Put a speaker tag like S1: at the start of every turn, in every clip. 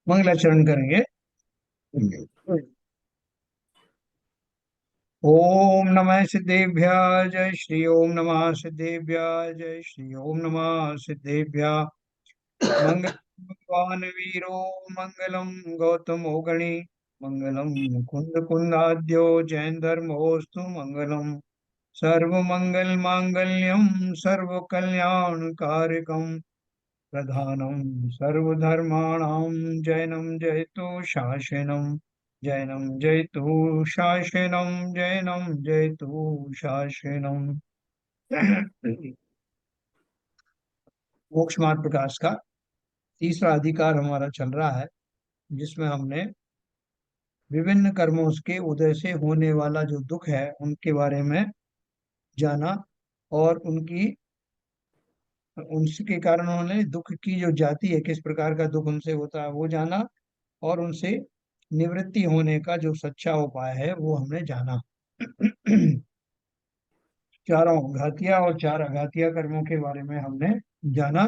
S1: मंगलाचरण करेंगे। ओम नमः सिद्धेभ्य। जय श्री ओम नमः सिद्धेभ्य। जय श्री ओम नमः सिद्धेभ्य। मंगल भगवान वीरो मंगलम गौतम गणि मंगलम मुकुंद कुंदाद्यो जैन धर्मोस्तु मंगलम सर्व मंगल मांगल्यम सर्व कल्याण कारकम प्रधानम सर्वधर्माणां जैनं जयतु शासनम जैनं जयतु शासनम जैनं जयतु शासनम। मोक्ष मार्ग प्रकाश का तीसरा अधिकार हमारा चल रहा है, जिसमें हमने विभिन्न कर्मों के उदय से होने वाला जो दुख है उनके बारे में जाना, और उनकी उनके कारण उन्होंने दुख की जो जाति है, किस प्रकार का दुख उनसे होता है वो जाना, और उनसे निवृत्ति होने का जो सच्चा उपाय है वो हमने जाना। चारों घातिया और चार अघातिया कर्मों के बारे में हमने जाना,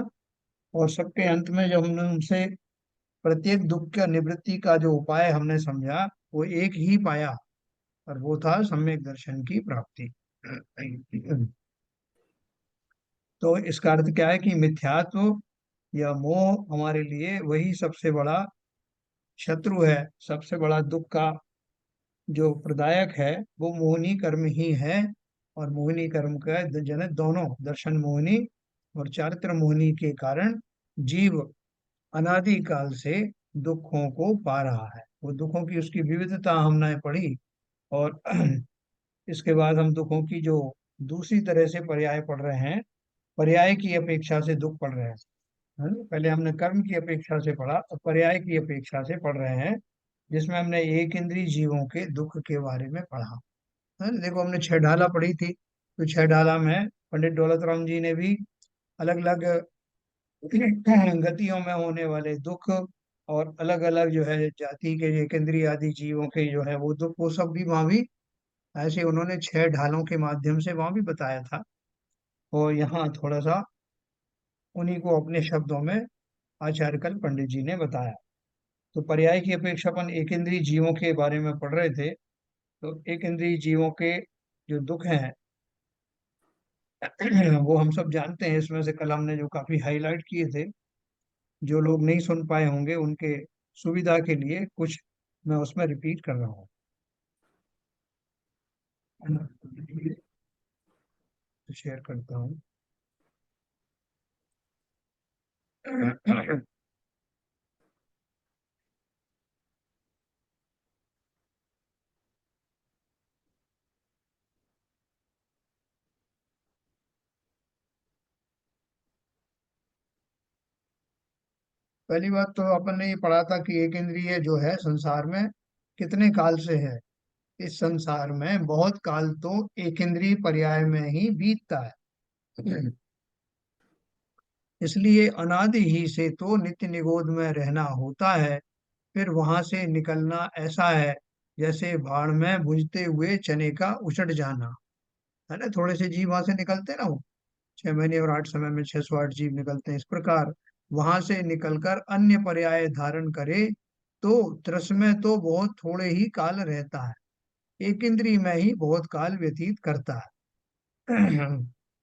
S1: और सबके अंत में जब हमने उनसे प्रत्येक दुख का निवृत्ति का जो उपाय हमने समझा, वो एक ही पाया, और वो था सम्यक दर्शन की प्राप्ति। तो इसका अर्थ क्या है कि मिथ्यात्व या मोह हमारे लिए वही सबसे बड़ा शत्रु है। सबसे बड़ा दुख का जो प्रदायक है वो मोहिनी कर्म ही है। और मोहिनी कर्म का जन दोनों दर्शन मोहिनी और चारित्र मोहिनी के कारण जीव अनादि काल से दुखों को पा रहा है। वो दुखों की उसकी विविधता हमने पढ़ी, और इसके बाद हम दुखों की जो दूसरी तरह से पर्याय पढ़ रहे हैं, पर्याय की अपेक्षा से दुख पढ़ रहे हैं। है ना? पहले हमने कर्म की अपेक्षा से पढ़ा, और पर्याय की अपेक्षा से पढ़ रहे हैं, जिसमें हमने एक इंद्रिय जीवों के दुख के बारे में पढ़ा। है ना? देखो, हमने छह ढाला पढ़ी थी, तो छह ढाला में पंडित दौलत राम जी ने भी अलग अलग गतियों में होने वाले दुख, और अलग अलग जो है जाति के एक इंद्रिय आदि जीवों के जो है वो दुख, वो सब भी वहां भी ऐसे उन्होंने छह ढालों के माध्यम से वहां भी बताया था। और यहाँ थोड़ा सा उन्हीं को अपने शब्दों में आचार्य कल पंडित जी ने बताया। तो पर्याय की अपेक्षा अपन एक इंद्रिय जीवों के बारे में पढ़ रहे थे। तो एक इंद्रिय जीवों के जो दुख हैं वो हम सब जानते हैं। इसमें से कल हमने जो काफी हाईलाइट किए थे, जो लोग नहीं सुन पाए होंगे उनके सुविधा के लिए कुछ मैं उसमें रिपीट कर रहा हूँ। तो शेयर करता हूँ। पहली बात तो अपन ने ये पढ़ा था कि एक इंद्रिय जो है संसार में कितने काल से है। इस संसार में बहुत काल तो एक इंद्रिय पर्याय में ही बीतता है। इसलिए अनादि ही से तो नित्य निगोद में रहना होता है। फिर वहां से निकलना ऐसा है जैसे भाड़ में भुजते हुए चने का उछट जाना। है ना? थोड़े से जीव वहां से निकलते हैं ना, वो 6 महीने और 8 समय में 608 जीव निकलते हैं। इस प्रकार वहां से निकलकर अन्य पर्याय धारण करे तो त्रस में तो बहुत थोड़े ही काल रहता है, एक इंद्रिय में ही बहुत काल व्यतीत करता है।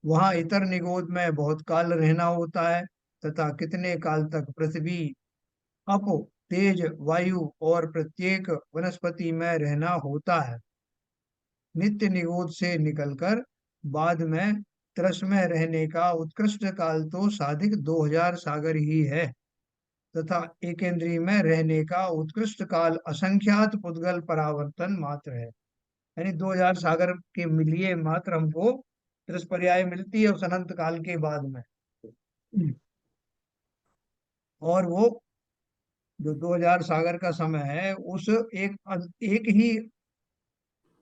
S1: वहां इतर निगोद में बहुत काल रहना होता है, तथा कितने काल तक पृथ्वी, अप, तेज, वायु और प्रत्येक वनस्पति में रहना होता है। नित्य निरोध से निकलकर बाद में त्रस में रहने का उत्कृष्ट काल तो साधिक 2000 सागर ही है, तथा एकेंद्रीय में रहने का उत्कृष्ट काल असंख्यात पुद्गल परावर्तन मात्र है। यानी 2000 सागर के लिए मात्र हमको त्रस पर्याय मिलती है उस अनंत काल के बाद में। और वो जो 2000 सागर का समय है, उस एक एक ही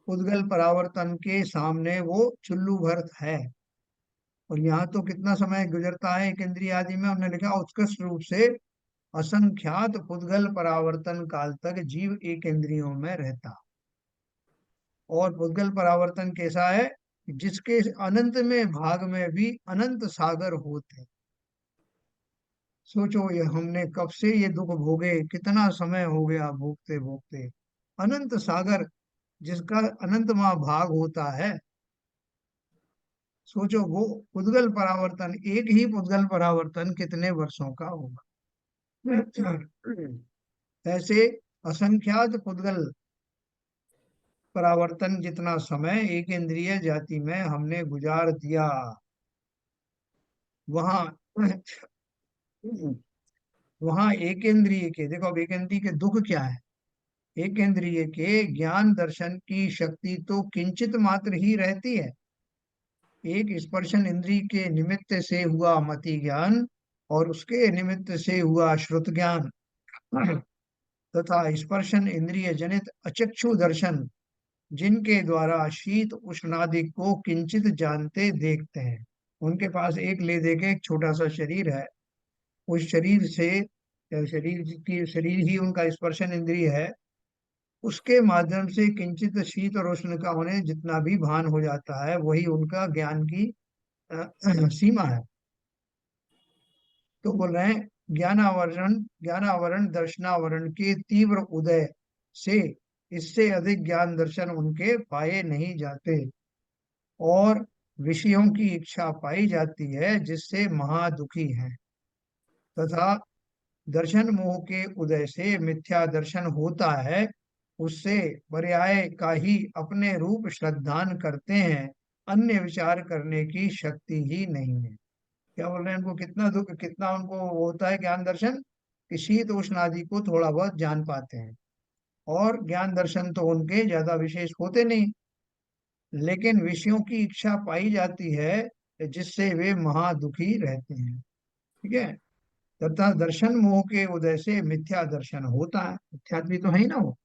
S1: उद्गल परावर्तन के सामने वो चुल्लू भर है। और यहाँ तो कितना समय गुजरता है एक इंद्रिय आदि में, हमने लिखा उत्कृष्ट रूप से असंख्यात पुद्गल परावर्तन काल तक जीव एक इंद्रियों में रहता। और पुद्गल परावर्तन कैसा है? जिसके अनंत में भाग में भी अनंत सागर होते हैं। सोचो ये हमने कब से ये दुख भोगे, कितना समय हो गया भोगते भोगते। अनंत सागर जिसका अनंत महाभाग होता है, सोचो वो पुद्गल परावर्तन, एक ही पुद्गल परावर्तन कितने वर्षों का होगा। ऐसे असंख्यात पुद्गल परावर्तन जितना समय एक इंद्रिय जाति में हमने गुजार दिया। वहां वहां एक इंद्रिय के, देखो अब एक इंद्रिय के दुख क्या है। एक इंद्रिय के ज्ञान दर्शन की शक्ति तो किंचित मात्र ही रहती है। एक स्पर्शन इंद्रिय के निमित्त से हुआ मति ज्ञान, और उसके निमित्त से हुआ श्रुत ज्ञान, तथा स्पर्शन इंद्रिय जनित अचक्षु दर्शन, जिनके द्वारा शीत उष्णादि को किंचित जानते देखते हैं। उनके पास एक ले दे के एक छोटा सा शरीर है, उस शरीर से, शरीर ही उनका स्पर्शन इंद्रिय है, उसके माध्यम से किंचित शीत और उष्ण का उन्हें जितना भी भान हो जाता है, वही उनका ज्ञान की सीमा है। तो बोल रहे हैं ज्ञानावरण दर्शनावरण के तीव्र उदय से इससे अधिक ज्ञान दर्शन उनके पाए नहीं जाते, और विषयों की इच्छा पाई जाती है जिससे महादुखी है। तथा दर्शन मोह के उदय से मिथ्या दर्शन होता है, उससे पर्याय का ही अपने रूप श्रद्धान करते हैं, अन्य विचार करने की शक्ति ही नहीं है। क्या बोल रहे हैं, उनको कितना दुख, कितना उनको होता है ज्ञान दर्शन, कि शीत उष्ण आदि को थोड़ा बहुत जान पाते हैं, और ज्ञान दर्शन तो उनके ज्यादा विशेष होते नहीं, लेकिन विषयों की इच्छा पाई जाती है जिससे वे महादुखी रहते हैं। ठीक है। तथा दर्शन मोह के उदय से मिथ्या दर्शन होता है, मिथ्यात्वी तो है ही ना वो,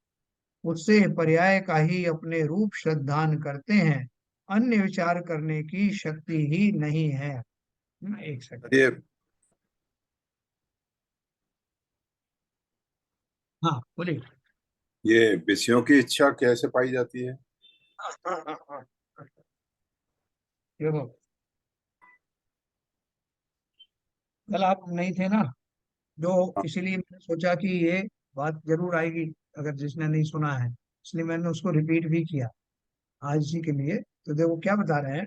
S1: उससे पर्याय का ही अपने रूप श्रद्धान करते हैं, अन्य विचार करने की शक्ति ही नहीं है। एक सेकंड।
S2: ये
S1: हाँ बोलिए।
S2: ये विषयों की इच्छा कैसे पाई जाती है?
S1: हाँ हाँ हाँ हाँ। देखो, कल आप नहीं थे ना, जो
S2: हाँ,
S1: इसीलिए मैंने सोचा कि ये बात जरूर आएगी, अगर जिसने नहीं सुना है, इसलिए मैंने उसको रिपीट भी किया आज इसी के लिए। तो देखो क्या बता रहे हैं,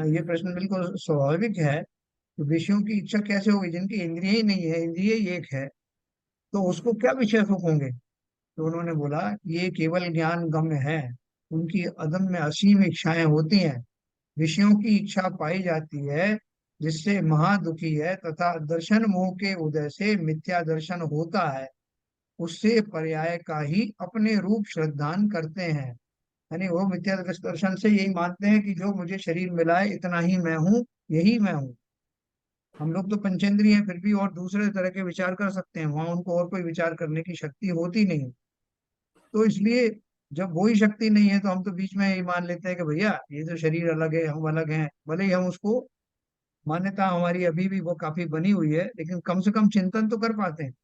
S1: ये प्रश्न बिल्कुल स्वाभाविक है। तो विषयों की इच्छा कैसे होगी, जिनकी इंद्रिय ही नहीं है, इंद्रिय ही एक है, तो उसको क्या विषय सुख होंगे। तो उन्होंने बोला ये केवल ज्ञान गम्य है, उनकी अदम्य असीम इच्छाएं होती हैं, विषयों की इच्छा पाई जाती है जिससे महादुखी है, तथा दर्शन मोह के उदय से मिथ्या दर्शन होता है, उससे पर्याय का ही अपने रूप श्रद्धान करते हैं। यानी वो मिथ्या दर्शन से यही मानते हैं कि जो मुझे शरीर मिला है इतना ही मैं हूँ, यही मैं हूँ। हम लोग तो पंचेंद्रिय हैं, फिर भी और दूसरे तरह के विचार कर सकते हैं, वहां उनको और कोई विचार करने की शक्ति होती नहीं। तो इसलिए जब वही शक्ति नहीं है, तो हम तो बीच में यही मान लेते हैं कि भैया ये तो शरीर अलग है, हम अलग हैं, भले ही हम उसको, मान्यता हमारी अभी भी वो काफी बनी हुई है, लेकिन कम से कम चिंतन तो कर पाते हैं।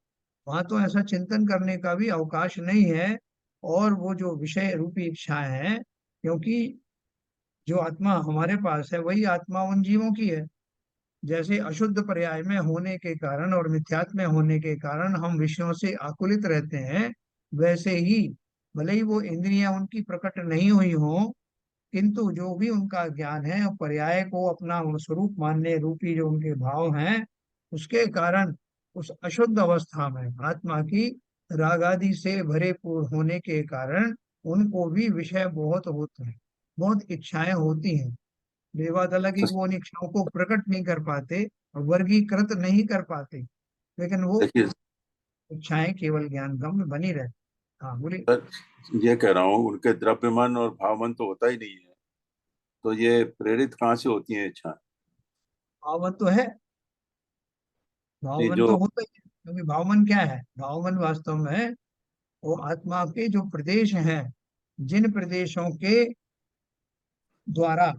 S1: वहां तो ऐसा चिंतन करने का भी अवकाश नहीं है। और वो जो विषय रूपी इच्छाएं हैं, क्योंकि जो आत्मा हमारे पास है वही आत्मा उन जीवों की है। जैसे अशुद्ध पर्याय में होने के कारण और मिथ्यात्व में होने के कारण हम विषयों से आकुलित रहते हैं, वैसे ही भले ही वो इंद्रियां उनकी प्रकट नहीं हुई हों, किंतु जो भी उनका ज्ञान है और पर्याय को अपना स्वरूप मानने रूपी जो उनके भाव हैं, उसके कारण उस अशुद्ध अवस्था में आत्मा की रागादि से भरे पूर्ण होने के कारण उनको भी विषय बहुत होते हैं, बहुत इच्छाएं होती हैं। ये बात अलग है
S2: तो
S1: कि वो उन इच्छाओं को प्रकट नहीं कर पाते और वर्गीकृत नहीं कर पाते, लेकिन वो
S2: देखिए
S1: इच्छाएं केवल ज्ञान गम में बनी रहती। हाँ बोलिए।
S2: सर, ये कह रहा हूँ उनके द्रव्यमान और भावमान तो होता ही नहीं है, तो ये प्रेरित कहाँ से होती है इच्छा?
S1: भावमन तो है,
S2: नहीं,
S1: भावमन तो
S2: जो
S1: होता ही है, क्योंकि भावमन क्या है, भावमन वास्तव में वो आत्मा के जो प्रदेश हैं, जिन प्रदेशों के द्वारा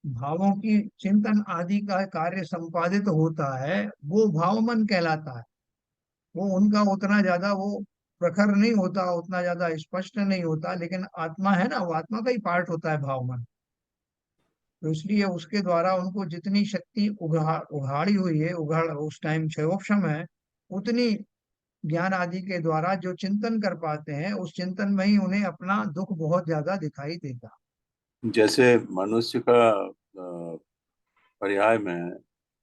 S1: भावों की चिंतन आदि का कार्य संपादित होता है, वो भावमन कहलाता है। वो उनका उतना ज्यादा वो प्रखर नहीं होता, उतना ज्यादा स्पष्ट नहीं होता, लेकिन आत्मा है ना, वो आत्मा का ही पार्ट होता है भावमन। तो इसलिए उसके द्वारा उनको जितनी शक्ति उघाड़ी हुई है, उघाड़ उस टाइम क्षयोक्षम है, उतनी ज्ञान आदि के द्वारा जो चिंतन कर पाते हैं, उस चिंतन में ही उन्हें अपना दुख बहुत ज्यादा दिखाई देता।
S2: जैसे मनुष्य का पर्याय में
S1: हाँ,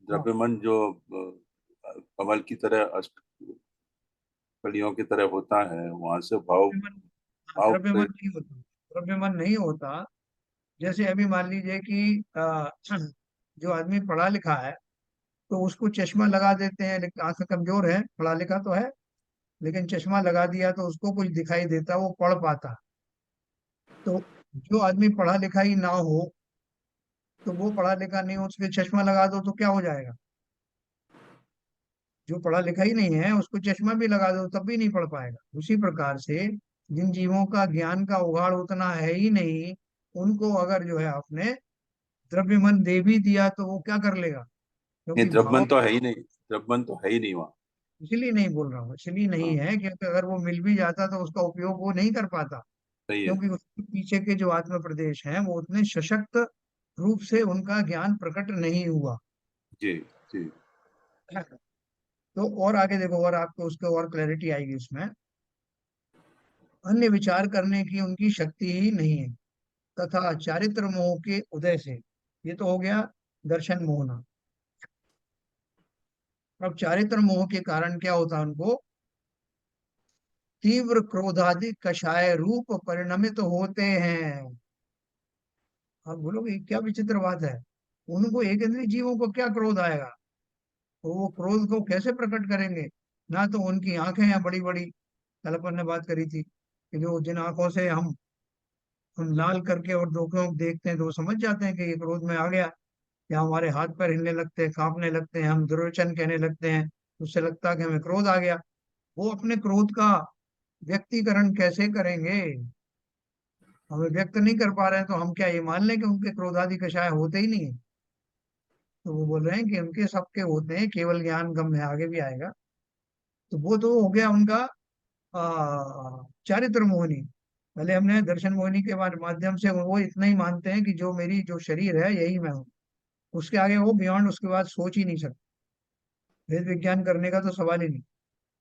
S2: द्रव्यमान जो कमल की तरह अष्ट कलियों की तरह होता है, वहां से भाव
S1: द्रव्यमान, हाँ,
S2: भाव
S1: द्रव्यमान
S2: प्रेरित।
S1: नहीं होता, द्रव्यमान नहीं होता। जैसे अभी मान लीजिए कि जो आदमी पढ़ा लिखा है, तो उसको चश्मा लगा देते हैं, लेकिन आंख कमजोर है, पढ़ा लिखा तो है, लेकिन चश्मा लगा दिया तो उसको कुछ दिखाई देता, वो पढ़ पाता। तो जो आदमी पढ़ा लिखा ही ना हो, तो वो पढ़ा लिखा नहीं हो, उसके चश्मा लगा दो तो क्या हो जाएगा? जो पढ़ा लिखा ही नहीं है उसको चश्मा भी लगा दो तब भी नहीं पढ़ पाएगा। उसी प्रकार से जिन जीवों का ज्ञान का उगाड़ उतना है ही नहीं, उनको अगर जो है आपने द्रव्यमन दे भी दिया तो वो क्या कर लेगा?
S2: नहीं,
S1: क्योंकि भाव,
S2: द्रव्यमान तो है ही नहीं, द्रव्यमान तो है ही नहीं वहाँ।
S1: इसलिए नहीं बोल रहा हूँ, इसलिए नहीं
S2: हाँ,
S1: है क्योंकि अगर वो मिल भी जाता तो उसका उपयोग वो नहीं कर पाता।
S2: सही है।
S1: क्योंकि उसके पीछे के जो आत्म प्रदेश हैं वो उतने सशक्त रूप से उनका ज्ञान प्रकट नहीं हुआ।
S2: जी जी।
S1: तो और आगे देखो, और आपको उसके और क्लैरिटी आएगी उसमें। अन्य विचार करने की उनकी शक्ति ही नहीं है, तथा चारित्र मोह के उदय से, ये तो हो गया दर्शन मोहना। अब चारित्र मोह के कारण क्या होता है उनको? तीव्र क्रोधादि कषाय रूप परिणमित होते हैं। आप बोलोगे ये क्या विचित्र बात है, उनको एक इंद्रिय जीवों को क्या क्रोध आएगा? तो वो क्रोध को कैसे प्रकट करेंगे? ना तो उनकी आंखें हैं बड़ी बड़ी, कल अपन ने बात करी थी कि जो जिन आंखों से हम लाल करके और धोखे देखते हैं तो वो समझ जाते हैं कि ये क्रोध में आ गया, या हमारे हाथ पैर हिलने लगते हैं, कांपने लगते हैं, हम दुर्वचन कहने लगते हैं, उससे लगता है कि हमें क्रोध आ गया। वो अपने क्रोध का व्यक्तिकरण कैसे करेंगे? हमें व्यक्त नहीं कर पा रहे हैं तो हम क्या ये मान लें कि उनके क्रोधादि कषाय होते ही नहीं है? तो वो बोल रहे हैं कि उनके सबके होते हैं, केवल ज्ञान गम है, आगे भी आएगा। तो वो तो हो गया उनका चारित्र मोहिनी। पहले हमने दर्शन मोहिनी के माध्यम से वो इतना ही मानते हैं कि जो मेरी जो शरीर है यही मैं हूँ। उसके आगे वो बियॉन्ड उसके बाद सोच ही नहीं सकते, वेद विज्ञान करने का तो सवाल ही नहीं।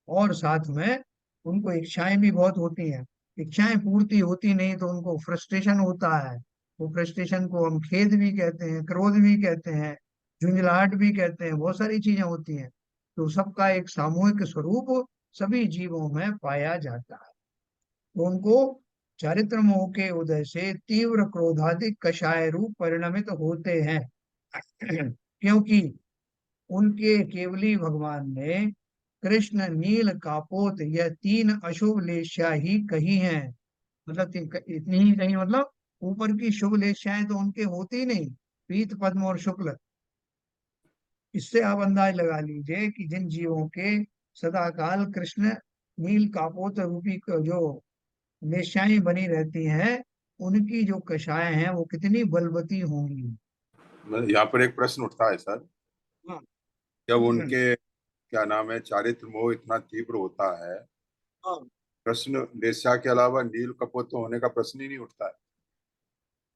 S1: और साथ में उनको इच्छाएं भी बहुत होती हैं, इच्छाएं पूर्ति होती नहीं तो उनको फ्रस्ट्रेशन होता है। वो फ्रस्ट्रेशन को हम खेद भी कहते हैं, क्रोध भी कहते हैं, झुंझलाहट भी कहते हैं, बहुत सारी चीजें होती हैं। तो सबका एक सामूहिक स्वरूप सभी जीवों में पाया जाता है। तो उनको चारित्र मोह के उदय से तीव्र क्रोधाधिक कषाय रूप परिणमित होते हैं। क्योंकि उनके केवली भगवान ने कृष्ण नील कापोत यह तीन अशुभ लेशा ही कही हैं। मतलब इतनी ही कही, मतलब ऊपर की शुभ लेशाएं तो उनके होते ही नहीं, पीत पद्म और शुक्ल। इससे आप अंदाज लगा लीजिए कि जिन जीवों के सदाकाल कृष्ण नील कापोत रूपी जो लेशाएं बनी रहती हैं, उनकी जो कषाएं हैं वो कितनी बलवती होंगी।
S2: यहाँ पर एक प्रश्न उठता है सर,
S1: हाँ।
S2: जब उनके क्या नाम है चारित्र मोह इतना तीव्र होता है,
S1: हाँ।
S2: कृष्ण वेश्या के अलावा नील कपोत तो होने का प्रश्न ही नहीं उठता है।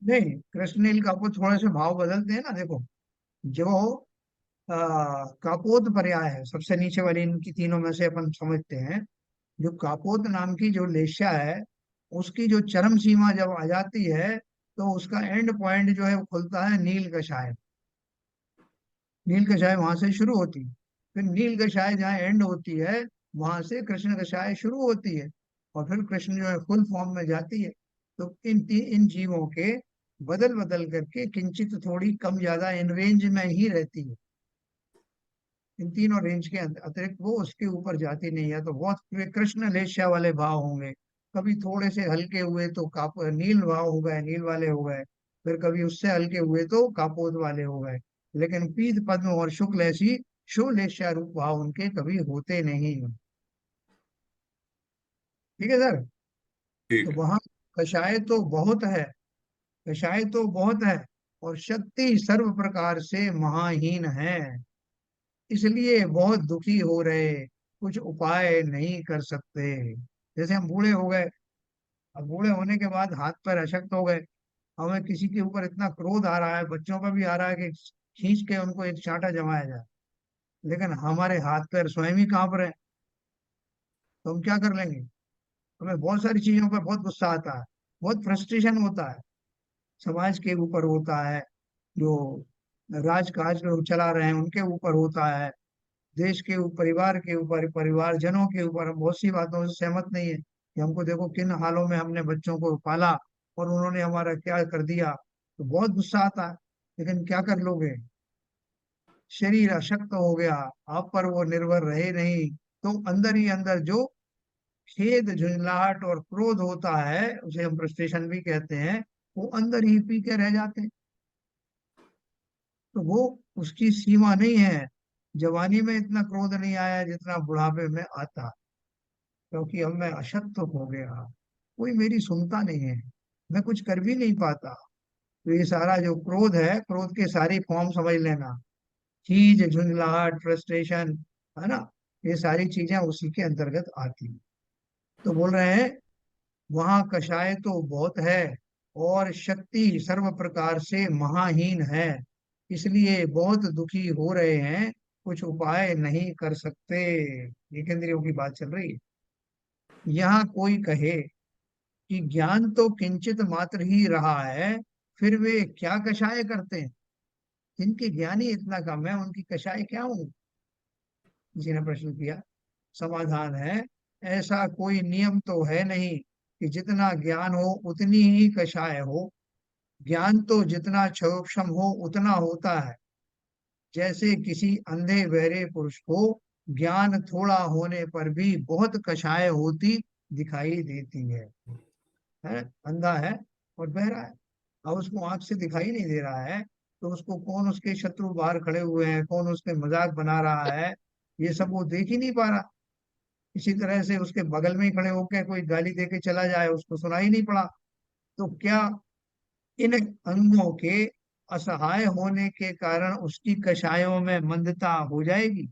S1: नहीं, कृष्ण नील कापोत थोड़े से भाव बदलते हैं ना, देखो। जो कापोत पर्याय है सबसे नीचे वाली इनकी तीनों में से, अपन समझते हैं जो कापोत नाम की जो लेशा है, उसकी जो चरम सीमा जब आ जाती है तो उसका एंड पॉइंट जो है वो खुलता है नील कषाय। नील कषाय वहां से शुरू होती है, फिर नील कषाय जहाँ एंड होती है वहां से कृष्ण कषाय शुरू होती है, और फिर कृष्ण जो है फुल फॉर्म में जाती है। तो इन जीवों के बदल बदल करके किंचित थोड़ी कम ज्यादा इन रेंज में ही रहती है। इन तीनों रेंज के अतिरिक्त वो उसके ऊपर जाती नहीं है। तो बहुत कृष्ण लेस्या वाले भाव होंगे, कभी थोड़े से हल्के हुए तो काप नील भाव हो गए, नील वाले हो गए, फिर कभी उससे हल्के हुए तो कापोद वाले हो गए। लेकिन पीत पद्म और शुक्ल ऐसी शुभ लेस्या रूप भाव उनके कभी होते नहीं हैं। ठीक है सर। तो
S2: ठीक है।
S1: वहां कषाय तो बहुत है, कषाय तो बहुत है, और शक्ति सर्व प्रकार से महाहीन है। इसलिए बहुत दुखी हो रहे, कुछ उपाय नहीं कर सकते। जैसे हम बूढ़े हो गए, अब बूढ़े होने के बाद हाथ पैर अशक्त हो गए, हमें किसी के ऊपर इतना क्रोध आ रहा है, बच्चों पर भी आ रहा है कि खींच के उनको एक चांटा जमाया जाए, लेकिन हमारे हाथ पैर स्वयं ही कांप रहे हैं, तो हम क्या कर लेंगे? हमें बहुत सारी चीजों पर बहुत गुस्सा आता है, बहुत फ्रस्ट्रेशन होता है, समाज के ऊपर होता है, जो राजकाज लोग चला रहे हैं उनके ऊपर होता है, देश के ऊपर, परिवार के ऊपर, परिवारजनों के ऊपर। हम बहुत सी बातों से सहमत नहीं है कि हमको देखो किन हालों में हमने बच्चों को पाला और उन्होंने हमारा क्या कर दिया, तो बहुत गुस्सा आता है। लेकिन क्या कर लोगे? शरीर अशक्त हो गया, आप पर वो निर्भर रहे नहीं, तो अंदर ही अंदर जो खेद, झुंझलाहट और क्रोध होता है, उसे हम फ्रस्ट्रेशन भी कहते हैं, वो अंदर ही पी के रह जाते हैं। तो वो, उसकी सीमा नहीं है। जवानी में इतना क्रोध नहीं आया जितना बुढ़ापे में आता, क्योंकि अब मैं अशक्त हो गया, कोई मेरी सुनता नहीं है, मैं कुछ कर भी नहीं पाता। तो ये सारा जो क्रोध है, क्रोध के सारी फॉर्म समझ लेना, खीज, झुंझलाहट, फ्रस्ट्रेशन, है ना, ये सारी चीजें उसी के अंतर्गत आती हैं। तो बोल रहे हैं वहां कषाय तो बहुत है और शक्ति सर्व प्रकार से महाहीन है, इसलिए बहुत दुखी हो रहे हैं, कुछ उपाय नहीं कर सकते। ये केंद्रियों की बात चल रही है। यहाँ कोई कहे कि ज्ञान तो किंचित मात्र ही रहा है, फिर वे क्या कषाय करते हैं? जिनके ज्ञान ही इतना कम है, उनकी कषाय क्या हो? किसी ने प्रश्न किया। समाधान है, ऐसा कोई नियम तो है नहीं कि जितना ज्ञान हो उतनी ही कषाय हो। ज्ञान तो जितना क्षोभक्षम हो उतना होता है। जैसे किसी अंधे बहरे पुरुष को ज्ञान थोड़ा होने पर भी बहुत कषाय होती दिखाई देती है? अंधा है और बहरा है, अब उसको आंख से दिखाई नहीं दे रहा है, तो उसको कौन, उसके शत्रु बाहर खड़े हुए हैं, कौन उसके मजाक बना रहा है, ये सब वो देख ही नहीं पा रहा। इसी तरह से उसके बगल में ही खड़े होकर कोई गाली दे के चला जाए, उसको सुनाई नहीं पड़ा। तो क्या इन अंगों के असहाय होने के कारण उसकी कषायों में मंदता हो जाएगी?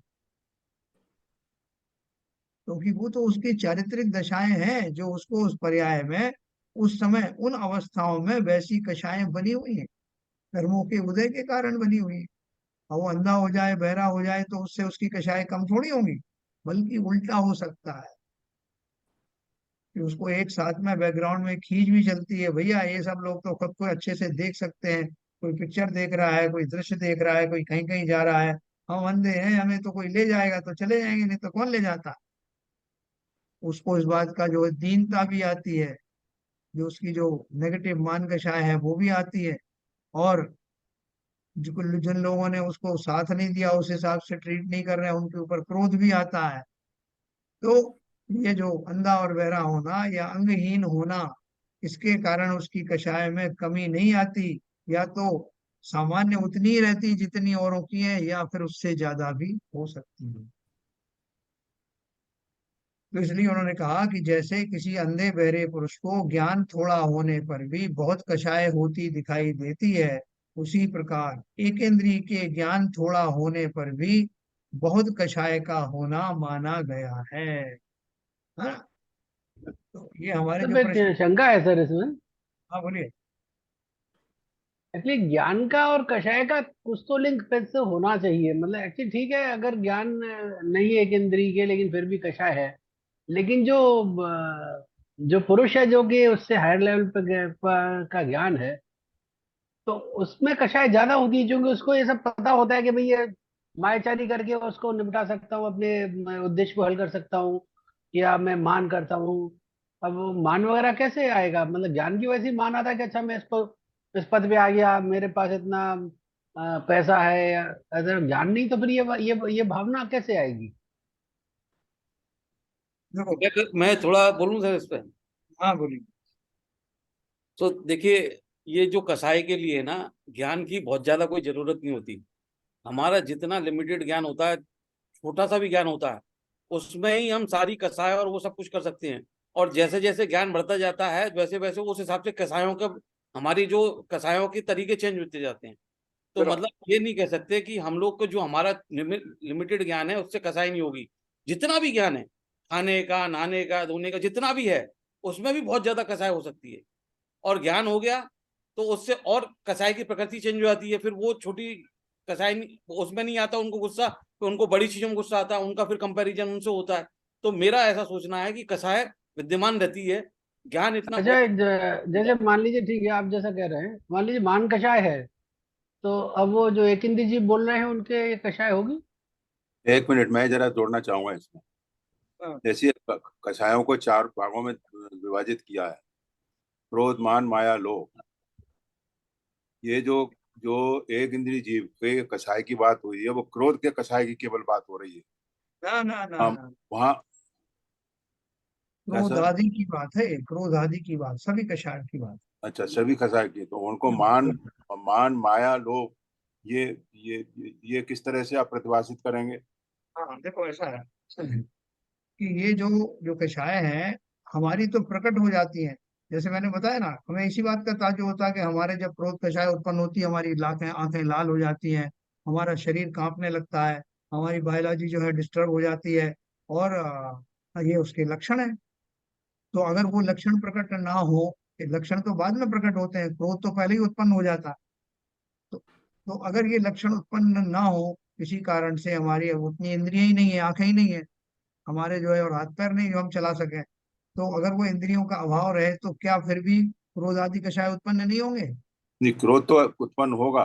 S1: क्योंकि वो तो उसकी चारित्रिक दशाएं हैं जो उसको उस पर्याय में, उस समय, उन अवस्थाओं में वैसी कषाएं बनी हुई हैं, कर्मों के उदय के कारण बनी हुई हैं। और वो अंधा हो जाए, बहरा हो जाए, तो उससे उसकी कषाएं कम थोड़ी होंगी, बल्कि उल्टा हो सकता है कि उसको एक साथ में बैकग्राउंड में खींच भी चलती है, भैया ये सब लोग तो खुद को अच्छे से देख सकते हैं, कोई पिक्चर देख रहा है, कोई दृश्य देख रहा है, कोई कहीं कहीं जा रहा है, हम अंधे हैं, हमें तो कोई ले जाएगा तो चले जाएंगे, नहीं तो कौन ले जाता। उसको इस बात का जो है दीनता भी आती है, जो उसकी जो नेगेटिव मानकशाएं है वो भी आती है, और जिन लोगों ने उसको साथ नहीं दिया, उस हिसाब से ट्रीट नहीं कर रहे हैं, उनके ऊपर क्रोध भी आता है। तो ये जो अंधा और बहरा होना या अंगहीन होना, इसके कारण उसकी कषाय में कमी नहीं आती, या तो सामान्य उतनी ही रहती जितनी औरों की है, या फिर उससे ज्यादा भी हो सकती है। तो इसलिए उन्होंने कहा कि जैसे किसी अंधे बहरे पुरुष को ज्ञान थोड़ा होने पर भी बहुत कषाय होती दिखाई देती है, उसी प्रकार एक इंद्रिय के ज्ञान थोड़ा होने पर भी बहुत कषाय का होना माना गया है। हाँ, तो ये हमारे
S3: सब
S1: जो
S3: एक
S1: प्रश्न।
S3: शंका है सर इसमें।
S1: हाँ बोलिए।
S3: एक्चुअली ज्ञान का और कषाय का कुछ तो लिंक फिर से होना चाहिए। मतलब एक्चुअली ठीक है, अगर ज्ञान नहीं है एक इंद्रिय के लेकिन फिर भी कषाय है, लेकिन जो पुरुष है जो कि उससे हायर लेवल पर का ज्ञान है, तो उसमें कषाय ज्यादा होती है, क्योंकि उसको ये सब पता होता है कि भाई ये मायाचारी करके उसको निपटा सकता हूँ, अपने उद्देश्य को हल कर सकता हूँ, या मैं मान करता हूँ। अब वो मान वगैरह कैसे आएगा? मतलब ज्ञान की वैसी मान आता है कि अच्छा मैं इसको इस पद पे आ गया, मेरे पास इतना पैसा है, अगर ज्ञान नहीं तो फिर ये भावना कैसे आएगी?
S1: देखो।
S4: मैं थोड़ा बोलूं सर इस पे।
S1: हाँ बोलिए।
S4: तो देखिए, ये जो कसाई के लिए ना, ज्ञान की बहुत ज्यादा कोई जरूरत नहीं होती। हमारा जितना लिमिटेड ज्ञान होता है, छोटा सा भी ज्ञान होता है, उसमें ही हम सारी कसाई और वो सब कुछ कर सकते हैं। और जैसे जैसे ज्ञान बढ़ता जाता है, वैसे वैसे उस हिसाब से कसायों का, हमारी जो कसायों के तरीके चेंज होते जाते हैं। तो
S1: चलो।
S4: मतलब ये नहीं कह सकते कि हम लोग को जो हमारा लिमिटेड ज्ञान है उससे कसाई नहीं होगी। जितना भी ज्ञान है, खाने का, नहाने का, धोने का, जितना भी है, उसमें भी बहुत ज्यादा कसाई हो सकती है। और ज्ञान हो गया तो उससे और कसाई की प्रकृति चेंज हो जाती है। फिर वो छोटी कसाई उसमें नहीं आता उनको गुस्सा, तो उनको बड़ी चीजों में गुस्सा आता है, उनका फिर कंपैरिजन उनसे होता है। तो मेरा ऐसा सोचना है कि कसाय विद्यमान रहती है, ज्ञान इतना
S3: अच्छा,
S4: बहुत
S3: जैसे मान लीजिए, ठीक है, आप जैसा कह रहे हैं, मान लीजिए मान कषाय है, तो अब वो जो एक इंद्री जी बोल रहे हैं उनके ये कषाय होगी?
S2: 1 मिनट मैं जरा जोड़ना चाहूंगा इसमें।
S1: हाँ,
S2: जैसे कषायों को 4 भागों में विभाजित किया है, क्रोध, मान, माया, लोभ। ये जो जो एक इंद्रिय जीव के कषाय की बात हुई है, वो क्रोध के कषाय की केवल बात हो रही है।
S1: ना ना ना
S2: हम
S1: ना,
S2: वहाँ क्या
S1: क्रोध
S2: सर?
S1: आदि की बात है, क्रोध आदि की बात, सभी कषाय की बात।
S2: अच्छा, सभी कषाय की, तो उनको
S1: हाँ,
S2: मान, मान, माया, लोभ, ये ये किस तरह से आप प्रतिभाषित करेंगे?
S1: हाँ, देखो ऐसा है कि ये जो जो कषाय हैं हमारी तो प्रकट हो जाती हैं। जैसे मैंने बताया ना, हमें इसी बात का ताज्जुब होता है कि हमारे जब क्रोध कषाय उत्पन्न होती है, हमारी आंखें आंखें लाल हो जाती हैं, हमारा शरीर कांपने लगता है, हमारी बायोलॉजी जो है डिस्टर्ब हो जाती है। और ये उसके लक्षण है। तो अगर वो लक्षण प्रकट ना हो, ये लक्षण तो बाद में प्रकट होते हैं, क्रोध तो पहले ही उत्पन्न हो जाता है। तो अगर ये लक्षण उत्पन्न ना हो किसी कारण से, हमारी उतनी इंद्रियां ही नहीं है, आंखें ही नहीं है हमारे जो है, और हाथ पैर नहीं जो हम चला सकें, तो अगर वो इंद्रियों का अभाव रहे तो क्या फिर भी क्रोध आदि कषाय उत्पन्न नहीं होंगे?
S2: नहीं, क्रोध तो उत्पन्न होगा,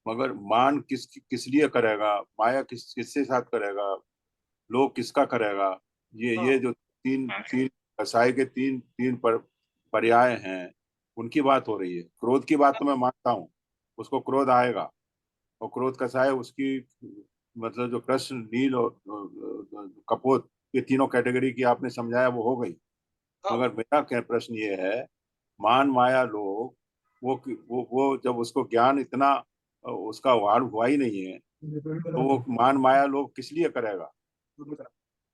S2: मगर मान किस लिए करेगा, माया किसके साथ करेगा, लोभ किसका करेगा? ये
S1: हाँ,
S2: जो तीन तीन कसाई के तीन तीन पर्याय हैं, उनकी बात हो रही है। क्रोध की बात तो मैं मानता हूँ, उसको क्रोध आएगा, और क्रोध कसाय उसकी, मतलब जो कृष्ण, नील और कपोत, ये तीनों कैटेगरी की आपने समझाया, वो हो गई।
S1: हाँ,
S2: मगर मेरा क्या प्रश्न ये है, मान, माया, लोभ, वो जब उसको ज्ञान इतना उसका वाड़ हुआ ही नहीं है,
S1: बिल्कुल
S2: तो
S1: बताता
S2: वो
S1: हूँ।
S2: मान, माया, लोभ किस लिए करेगा? वो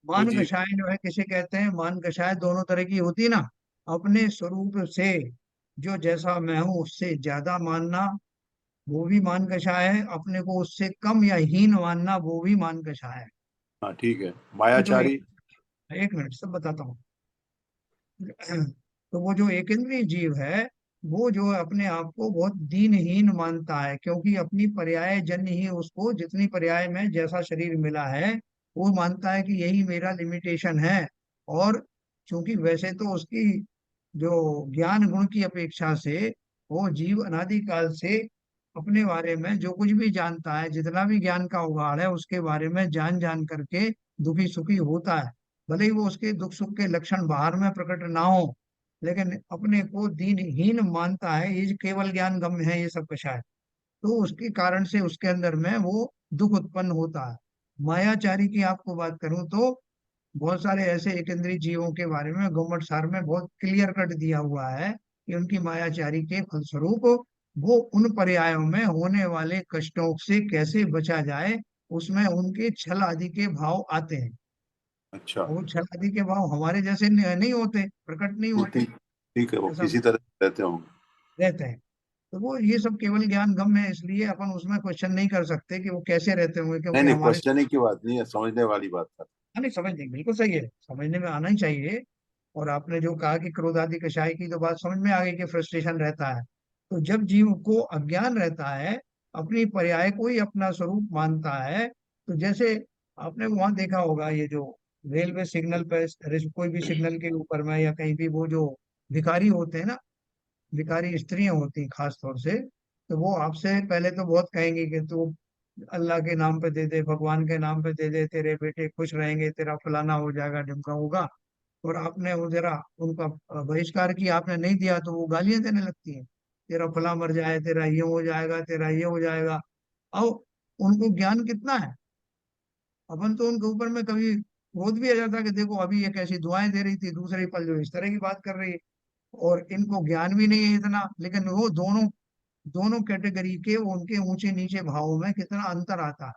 S1: मान
S2: जीव।
S1: कषाय जो है किसे कहते हैं? मान कषाय दोनों तरह की होती है ना। अपने स्वरूप से जो जैसा मैं हूं उससे ज्यादा मानना, वो भी मान कषाय है। अपने को उससे कम या हीन मानना, वो भी मान कषाय है।
S2: हाँ, ठीक है,
S1: वो जो
S2: मायाचारी।
S1: एक मिनट सब बताता हूँ। तो वो जो एक इंद्रिय जीव है, वो जो है अपने आप को बहुत दीनहीन मानता है, क्योंकि अपनी पर्याय जन्य ही उसको, जितनी पर्याय में जैसा शरीर मिला है, वो मानता है कि यही मेरा लिमिटेशन है। और चूंकि वैसे तो उसकी जो ज्ञान गुण की अपेक्षा से वो जीव अनादि काल से अपने बारे में जो कुछ भी जानता है, जितना भी ज्ञान का उगाड़ है उसके बारे में जान जान करके दुखी सुखी होता है। भले ही वो उसके दुख सुख के लक्षण बाहर में प्रकट ना हो, लेकिन अपने को दीनहीन मानता है। ये जो केवल ज्ञान गम्य है ये सब कषाय, तो उसके कारण से उसके अंदर में वो दुख उत्पन्न होता है। मायाचारी की आपको बात करूं तो बहुत सारे ऐसे एक इंद्रिय जीवों के बारे में गुम्मट सार में बहुत क्लियर कट दिया हुआ है कि उनकी मायाचारी के फलस्वरूप वो उन पर्यायों में होने वाले कष्टों से कैसे बचा जाए, उसमें उनके छल आदि के भाव आते हैं।
S2: अच्छा,
S1: और वो छल आदि के भाव हमारे जैसे नहीं होते, प्रकट नहीं
S2: वो
S1: होते,
S2: ठीक है, वो
S1: ऐसा
S2: किसी तरह रहते होंगे।
S1: रहते हैं। तो वो ये सब केवल ज्ञान गम है, इसलिए अपन उसमें क्वेश्चन नहीं कर सकते कि वो कैसे रहते होंगे,
S2: नहीं
S1: क्योंकि
S2: नहीं,
S1: हमारे
S2: क्वेश्चन की बात नहीं है, समझने वाली बात है।
S1: नहीं समझने बिल्कुल सही है, समझने में आना ही चाहिए। और आपने जो कहा कि क्रोध आदि कषाय की, तो बात समझ में आ गई कि फ्रस्ट्रेशन रहता है। तो जब जीव को अज्ञान रहता है, अपनी पर्याय को ही अपना स्वरूप मानता है, तो जैसे आपने वहां देखा होगा, ये जो रेलवे सिग्नल पे, कोई भी सिग्नल के ऊपर में या कहीं भी, वो जो भिखारी होते हैं ना, भिखारी स्त्रियां होती हैं खास तौर से, तो वो आपसे पहले तो बहुत कहेंगे कि तू अल्लाह के नाम पे दे दे, भगवान के नाम पे दे दे, तेरे बेटे खुश रहेंगे, तेरा फलाना हो जाएगा, ढिमका होगा। और आपने वो जरा उनका बहिष्कार किया, आपने नहीं दिया, तो वो गालियां देने लगती हैं, तेरा फला मर जाए, तेरा ये हो जाएगा, तेरा ये हो जाएगा। अब उनको ज्ञान कितना है, अपन तो उनके ऊपर में कभी क्रोध भी आ जाता है कि देखो अभी ये कैसी दुआएं दे रही थी, दूसरे पल जो इस तरह की बात कर रही है। और इनको ज्ञान भी नहीं है इतना, लेकिन वो दोनों दोनों कैटेगरी के वो उनके ऊंचे नीचे भावों में कितना अंतर आता है।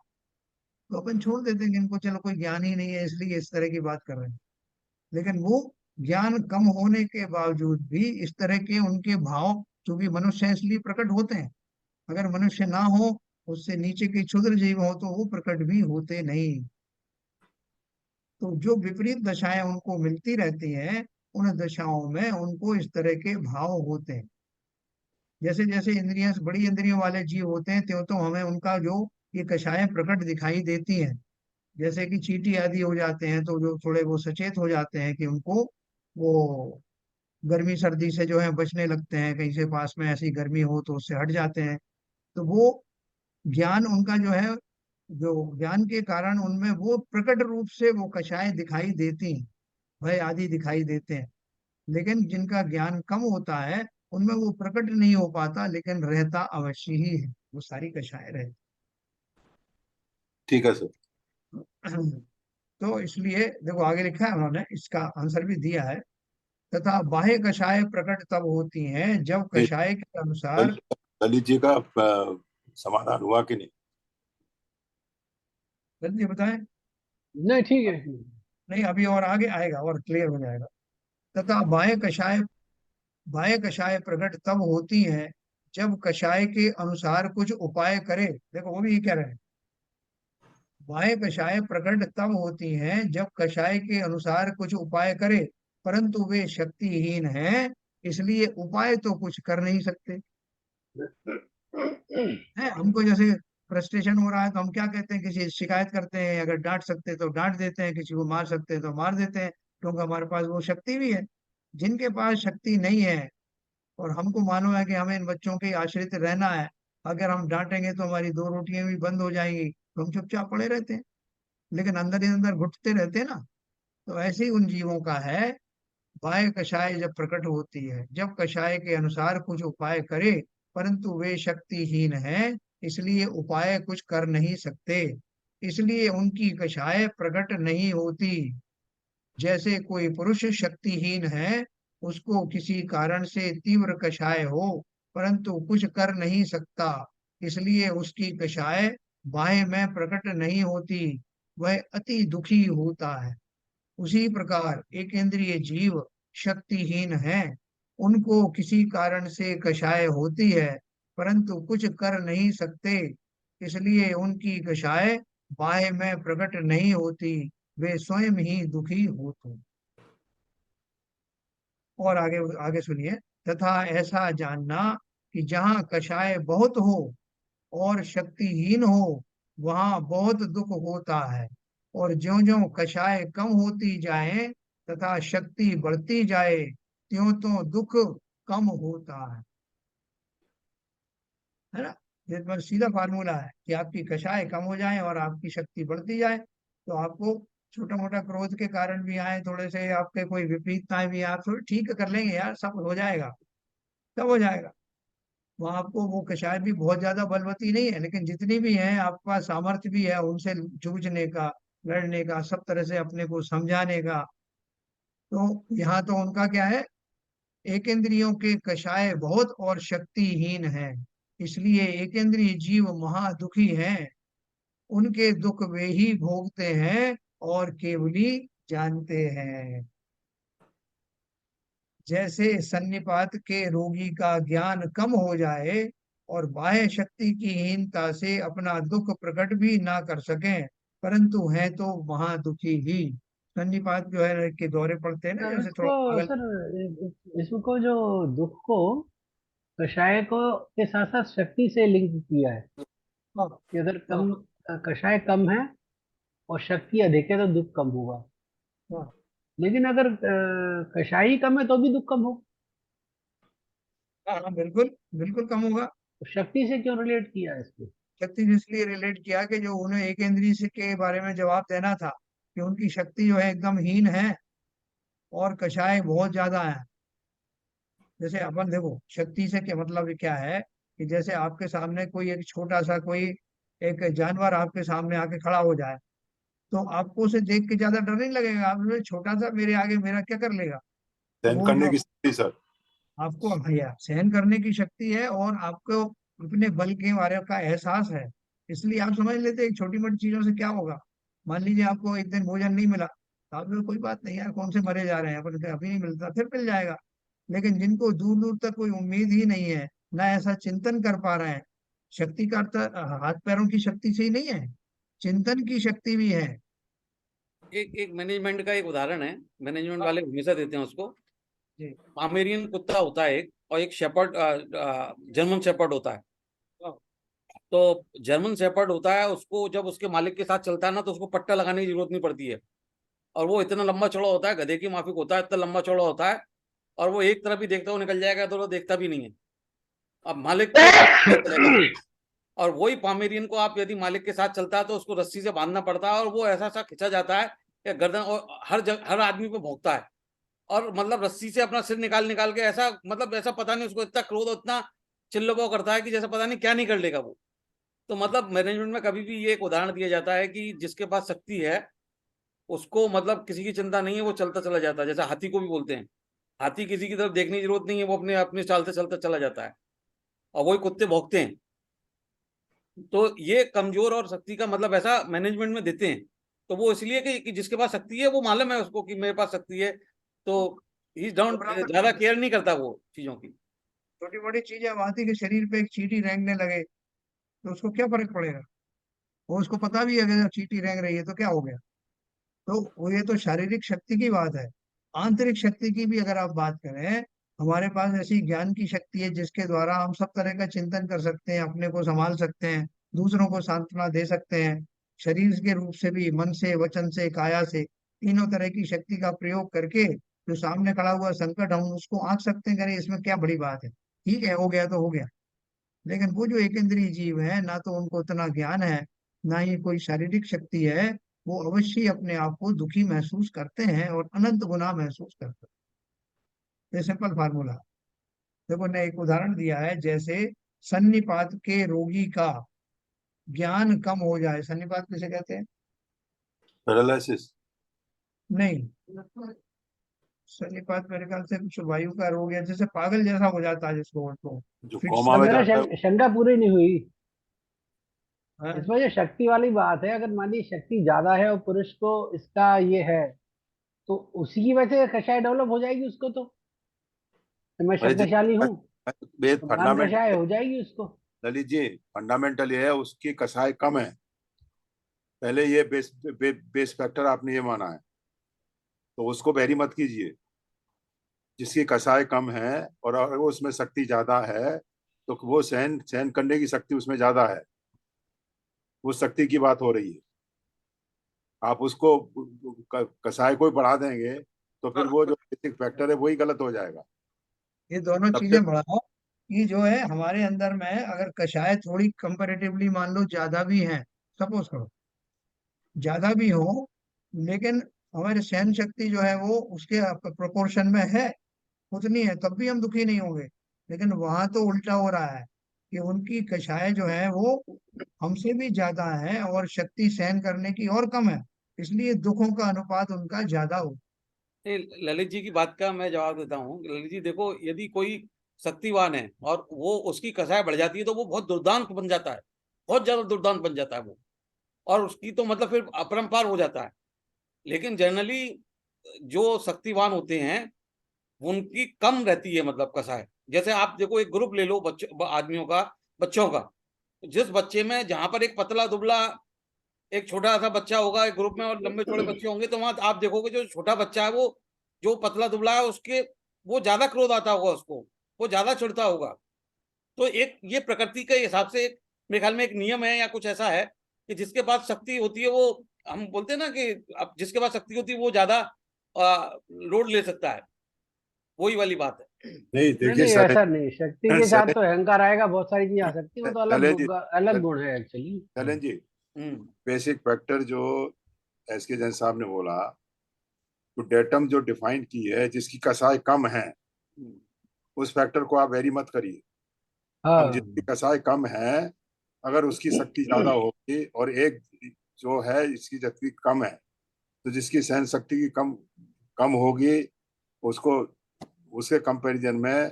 S1: तो अपन छोड़ देते हैं कि इनको चलो कोई ज्ञान ही नहीं है इसलिए इस तरह की बात कर रहे हैं। लेकिन वो ज्ञान कम होने के बावजूद भी इस तरह के उनके भाव, चूंकि मनुष्य हैं इसलिए प्रकट होते हैं। अगर मनुष्य ना हो, उससे नीचे के क्षुद्र जीव हो, तो वो प्रकट भी होते नहीं। तो जो विपरीत दशाएं उनको मिलती रहती हैं, उन दशाओं में उनको इस तरह के भाव होते हैं। जैसे जैसे इंद्रियां बड़ी इंद्रियों वाले जीव होते हैं त्यों तो हमें उनका जो ये कषाय प्रकट दिखाई देती हैं। जैसे कि चींटी आदि हो जाते हैं तो जो थोड़े वो सचेत हो जाते हैं कि उनको वो गर्मी सर्दी से जो है बचने लगते हैं, कहीं से पास में ऐसी गर्मी हो तो उससे हट जाते हैं। तो वो ज्ञान उनका जो है, जो ज्ञान के कारण उनमें वो प्रकट रूप से वो कषाय दिखाई देती हैं, भय आदि दिखाई देते हैं। लेकिन जिनका ज्ञान कम होता है उनमें वो प्रकट नहीं हो पाता, लेकिन रहता अवश्य ही है, वो सारी कषाय रहती।
S2: ठीक है सर।
S1: तो इसलिए देखो आगे लिखा है उन्होंने, इसका आंसर भी दिया है। तथा बाह्य कषाय प्रकट तब होती हैं जब
S2: नहीं,
S1: कषाय के अनुसार।
S2: ललित ललित जी का समाधान हुआ कि नहीं?
S1: जल्दी बताएं।
S3: नहीं ठीक है।
S1: नहीं, अभी और आगे आएगा और क्लियर हो जाएगा। तथा बाह्य कषाय प्रकट तब होती हैं जब कषाय के अनुसार कुछ उपाय करे। देखो वो भी ये कह रहे हैं, बाह्य कषाय प्रकट तब होती हैं जब कषाय के अनुसार कुछ उपाय करे, परंतु वे शक्तिहीन हैं, इसलिए उपाय तो कुछ कर नहीं सकते। है, हमको जैसे फ्रस्ट्रेशन हो रहा है तो हम क्या कहते हैं, किसी से शिकायत करते हैं, अगर डांट सकते हैं तो डांट देते हैं, किसी को मार सकते हैं तो मार देते हैं, क्योंकि हमारे पास वो शक्ति भी है। जिनके पास शक्ति नहीं है और हमको मालूम है कि हमें इन बच्चों के आश्रित रहना है, अगर हम डांटेंगे तो हमारी दो रोटियां भी बंद हो जाएंगी, तो हम चुपचाप पड़े रहते हैं, लेकिन अंदर ही अंदर घुटते रहते हैं ना। तो ऐसे ही उन जीवों का है। बाह्य कषाय जब प्रकट होती है जब कषाय के अनुसार कुछ उपाय करे, परंतु वे शक्तिहीन हैं, इसलिए उपाय कुछ कर नहीं सकते, इसलिए उनकी कषाय प्रकट नहीं होती। जैसे कोई पुरुष शक्तिहीन है, उसको किसी कारण से तीव्र कषाय हो, परंतु कुछ कर नहीं सकता, इसलिए उसकी कषाय बाह्य में प्रकट नहीं होती, वह अति दुखी होता है। उसी प्रकार एक इंद्रिय जीव शक्तिहीन हैं, उनको किसी कारण से कषाय होती है, परंतु कुछ कर नहीं सकते, इसलिए उनकी कषाय बाह्य में प्रकट नहीं होती, वे स्वयं ही दुखी होते। और आगे आगे सुनिए। तथा ऐसा जानना कि जहाँ कषाय बहुत हो और शक्तिहीन हो, वहाँ बहुत दुख होता है, और ज्यों ज्यों कषाय कम होती जाए तथा शक्ति बढ़ती जाए, त्यों त्यों दुख कम होता है ना। ये तो सीधा फार्मूला है कि आपकी कषाय कम हो जाए और आपकी शक्ति बढ़ती जाए, तो आपको छोटा मोटा क्रोध के कारण भी आए, थोड़े से आपके कोई विपरीतताएं भी आए, आप थोड़ी ठीक कर लेंगे यार, सब हो जाएगा, सब हो जाएगा। वहां आपको वो कषाय भी बहुत ज्यादा बलवती नहीं है, लेकिन जितनी भी है आपके पास सामर्थ्य भी है उनसे जूझने का, लड़ने का, सब तरह से अपने को समझाने का। तो यहाँ तो उनका क्या है, एक इंद्रियों के कषाय बहुत और शक्तिहीन है, इसलिए एक इंद्रिय जीव महा दुखी हैं, उनके दुख वे ही भोगते हैं और केवली जानते हैं। जैसे सन्निपात के रोगी का ज्ञान कम हो जाए और बाह्य शक्ति की हीनता से अपना दुख प्रकट भी ना कर सकें, परंतु हैं तो महादुखी ही। सन्निपात जो है के दौरे पड़ते हैं ना,
S3: सर
S1: जैसे थोड़ा
S3: इसको
S1: पागल।
S3: सर इसको जो दुख को कषाय को के साथ साथ शक्ति से लिंक किया है
S1: हाँ,
S3: कि अगर
S1: हाँ,
S3: कम कषाय कम है और शक्ति अधिक है तो दुख कम होगा।
S1: हाँ,
S3: लेकिन अगर कषाय ही कम है तो भी दुख कम हो।
S1: हाँ, हाँ, बिल्कुल बिल्कुल कम होगा।
S3: तो शक्ति से क्यों रिलेट किया है इसको?
S1: शक्ति ने इसलिए रिलेट किया कि जो उन्हें एक इंद्रिय से के बारे में जवाब देना था कि उनकी शक्ति जो है एकदम हीन है और कषाय बहुत ज्यादा है। जैसे अपन देखो शक्ति से क्या मतलब ये क्या है, कि जैसे आपके सामने कोई एक छोटा सा कोई एक जानवर आपके सामने आके खड़ा हो जाए, तो आपको उसे देख के ज्यादा डर नहीं लगेगा, आप बोले, छोटा सा मेरे आगे मेरा क्या कर लेगा। तो
S2: सहन
S1: वो
S2: करने
S1: जो
S2: की शक्ति सर।
S1: आपको भैया सहन करने की शक्ति है और आपको अपने बल के बारे का एहसास है, इसलिए आप समझ लेते हैं एक छोटी मोटी चीजों से क्या होगा। मान लीजिए आपको एक दिन भोजन नहीं मिला, तो आप बोले, कोई बात नहीं यार, कौन से मरे जा रहे हैं, अपन अभी नहीं मिलता फिर मिल जाएगा। लेकिन जिनको दूर दूर तक कोई उम्मीद ही नहीं है, ना ऐसा चिंतन कर पा रहे हैं, शक्ति का अर्थ हाथ पैरों की शक्ति से ही नहीं है, चिंतन की शक्ति भी है।
S4: एक एक मैनेजमेंट का एक उदाहरण है, मैनेजमेंट
S1: हाँ
S4: वाले हमेशा देते हैं उसको।
S1: जी।
S4: पामेरियन कुत्ता होता है एक, और एक शेपर्ड, जर्मन शेपर्ड होता है। तो जर्मन शेपर्ड होता है, उसको जब उसके मालिक के साथ चलता है ना तो उसको पट्टा लगाने की जरूरत नहीं पड़ती है, और वो इतना लंबा चौड़ा होता है, गधे की माफिक होता है, इतना लंबा चौड़ा होता है, और वो एक तरफ ही देखता हुआ निकल जाएगा तो वो देखता भी नहीं है। अब मालिक को चलेगा, और वही पामेरियन को आप यदि मालिक के साथ चलता है तो उसको रस्सी से बांधना पड़ता है, और वो ऐसा सा खिंचा जाता है कि गर्दन, और हर आदमी पे भौंकता है, और मतलब रस्सी से अपना सिर निकाल निकाल के ऐसा, मतलब ऐसा पता नहीं उसको इतना क्रोध, इतना चिल्लबो करता है कि जैसा पता नहीं क्या नहीं कर लेगा वो। तो मतलब मैनेजमेंट में कभी भी ये एक उदाहरण दिया जाता है कि जिसके पास शक्ति है उसको मतलब किसी की चिंता नहीं है, वो चलता चला जाता है, जैसा हाथी को भी बोलते हैं, हाथी किसी की तरफ देखने की जरूरत नहीं है, वो अपने अपने चालते चलते चला जाता है, और वही कुत्ते भौंकते हैं। तो ये कमजोर और शक्ति का मतलब ऐसा मैनेजमेंट में देते हैं, तो वो इसलिए कि जिसके पास शक्ति है वो मालूम है उसको कि मेरे पास शक्ति है, तो ही
S1: तो
S4: डोंट, ज्यादा केयर नहीं करता वो चीजों की।
S1: छोटी मोटी चीजें अब हाथी के शरीर पे एक चींटी रेंगने लगे तो उसको क्या फर्क पड़ेगा? वो उसको पता भी है कि अगर चींटी रेंग रही है तो क्या हो गया। तो वो ये तो शारीरिक शक्ति की बात है। आंतरिक शक्ति की भी अगर आप बात करें, हमारे पास ऐसी ज्ञान की शक्ति है जिसके द्वारा हम सब तरह का चिंतन कर सकते हैं, अपने को संभाल सकते हैं, दूसरों को सांत्वना दे सकते हैं, शरीर के रूप से भी, मन से, वचन से, काया से, तीनों तरह की शक्ति का प्रयोग करके जो सामने खड़ा हुआ संकट हम उसको आंक सकते हैं। करें इसमें क्या बड़ी बात है, ठीक है, हो गया तो हो गया। लेकिन वो जो एक इंद्रिय जीव है, ना तो उनको उतना ज्ञान है, ना ही कोई शारीरिक शक्ति है, वो अवश्य अपने आप को दुखी महसूस करते हैं और अनंत गुना महसूस करते हैं। ये सिंपल फार्मूला। देखो ने एक उदाहरण दिया है, जैसे सन्निपात के रोगी का ज्ञान कम हो जाए, सन्निपात किसे कहते हैं?
S2: पैरालिसिस।
S1: नहीं, सन्निपात मेरे ख्याल से कुछ वायु का रोग है, जैसे पागल जैसा हो जाता है जिसको, उसको
S2: जो
S1: फिट्स
S2: कोमा
S1: आ
S2: में
S3: मेरा
S2: जाता है।
S3: शंका पूरी नहीं हुई।
S1: हाँ,
S3: इसमें जो शक्ति वाली बात है, अगर मान ली शक्ति ज्यादा है और पुरुष को इसका ये है, तो उसी की वजह से कषाय डेवलप हो जाएगी उसको। तो मैं
S2: भाई
S3: शक्तिशाली हूँ
S2: बेस
S3: तो ज्ञान
S2: फंडामेंटल,
S3: कषाय हो जाएगी उसको।
S2: ललित जी, फंडामेंटल ये है उसकी कसाई कम है। पहले ये बेस फैक्टर आपने ये माना है, तो उसको वेरी मत कीजिए। जिसकी कसाई कम है और अगर उसमें शक्ति ज्यादा है तो वो सहन सहन करने की शक्ति उसमें ज्यादा है, उस शक्ति की बात हो रही है। आप उसको कसाई को ही बढ़ा देंगे तो फिर वो जो बेसिक फैक्टर है वही गलत हो जाएगा।
S1: ये दोनों
S2: सबसे
S1: चीजें बढ़ाओ। ये जो है हमारे अंदर में, अगर कषाय थोड़ी कंपेरेटिवली मान लो ज्यादा भी है, सपोज करो ज्यादा भी हो, लेकिन हमारी सहन शक्ति जो है वो उसके प्रोपोर्शन में है, उतनी है, तब भी हम दुखी नहीं होंगे। लेकिन वहां तो उल्टा हो रहा है कि उनकी कषाय जो है वो हमसे भी ज्यादा है और शक्ति सहन करने की और कम है, इसलिए दुखों का अनुपात उनका ज्यादा हो।
S4: ये ललित जी की बात का मैं जवाब देता हूँ। ललित जी देखो, यदि कोई शक्तिवान है और वो उसकी कसाय बढ़ जाती है तो वो बहुत दुर्दांत बन जाता है, बहुत ज्यादा दुर्दांत बन जाता है वो, और उसकी तो मतलब फिर अपरंपार हो जाता है। लेकिन जनरली जो शक्तिवान होते हैं उनकी कम रहती है मतलब कसाय। जैसे आप देखो, एक ग्रुप ले लो बच्चों आदमियों का, बच्चों का, जिस बच्चे में जहां पर एक पतला दुबला एक छोटा सा बच्चा होगा एक ग्रुप में और लंबे चौड़े बच्चे होंगे, तो वहां आप देखोगे जो छोटा बच्चा है वो, जो पतला दुबला है उसके, वो ज्यादा क्रोध आता होगा उसको, वो ज्यादा चिढ़ता होगा। तो एक ये प्रकृति के हिसाब से एक मेरे ख्याल में एक नियम है या कुछ ऐसा है कि जिसके पास शक्ति होती है वो, हम बोलते हैं ना कि अब जिसके पास शक्ति होती है वो ज्यादा लोड ले सकता है, वही वाली बात है।
S2: नहीं,
S3: नहीं
S2: देखिए
S3: नहीं,
S2: सर,
S3: ऐसा नहीं, शक्ति के साथ तो अहंकार आएगा, बहुत सारी चीजें आ सकती है, वो तो
S2: चले जी,
S3: अलग गुण है एक्चुअली।
S2: चलें जी।
S4: हम्म।
S2: बेसिक फैक्टर जो एस के जैन साहब ने बोला, तो डेटम जो डिफाइन की है जिसकी कसाई कम है, उस फैक्टर को आप वेरी मत करिए। अब
S3: हाँ।
S2: जिसकी कसाई कम है, अगर उसकी शक्ति ज्यादा होगी और एक जो है इसकी शक्ति कम है, तो जिसकी सहन शक्ति की कम कम होगी उसको, उसके कंपैरिजन में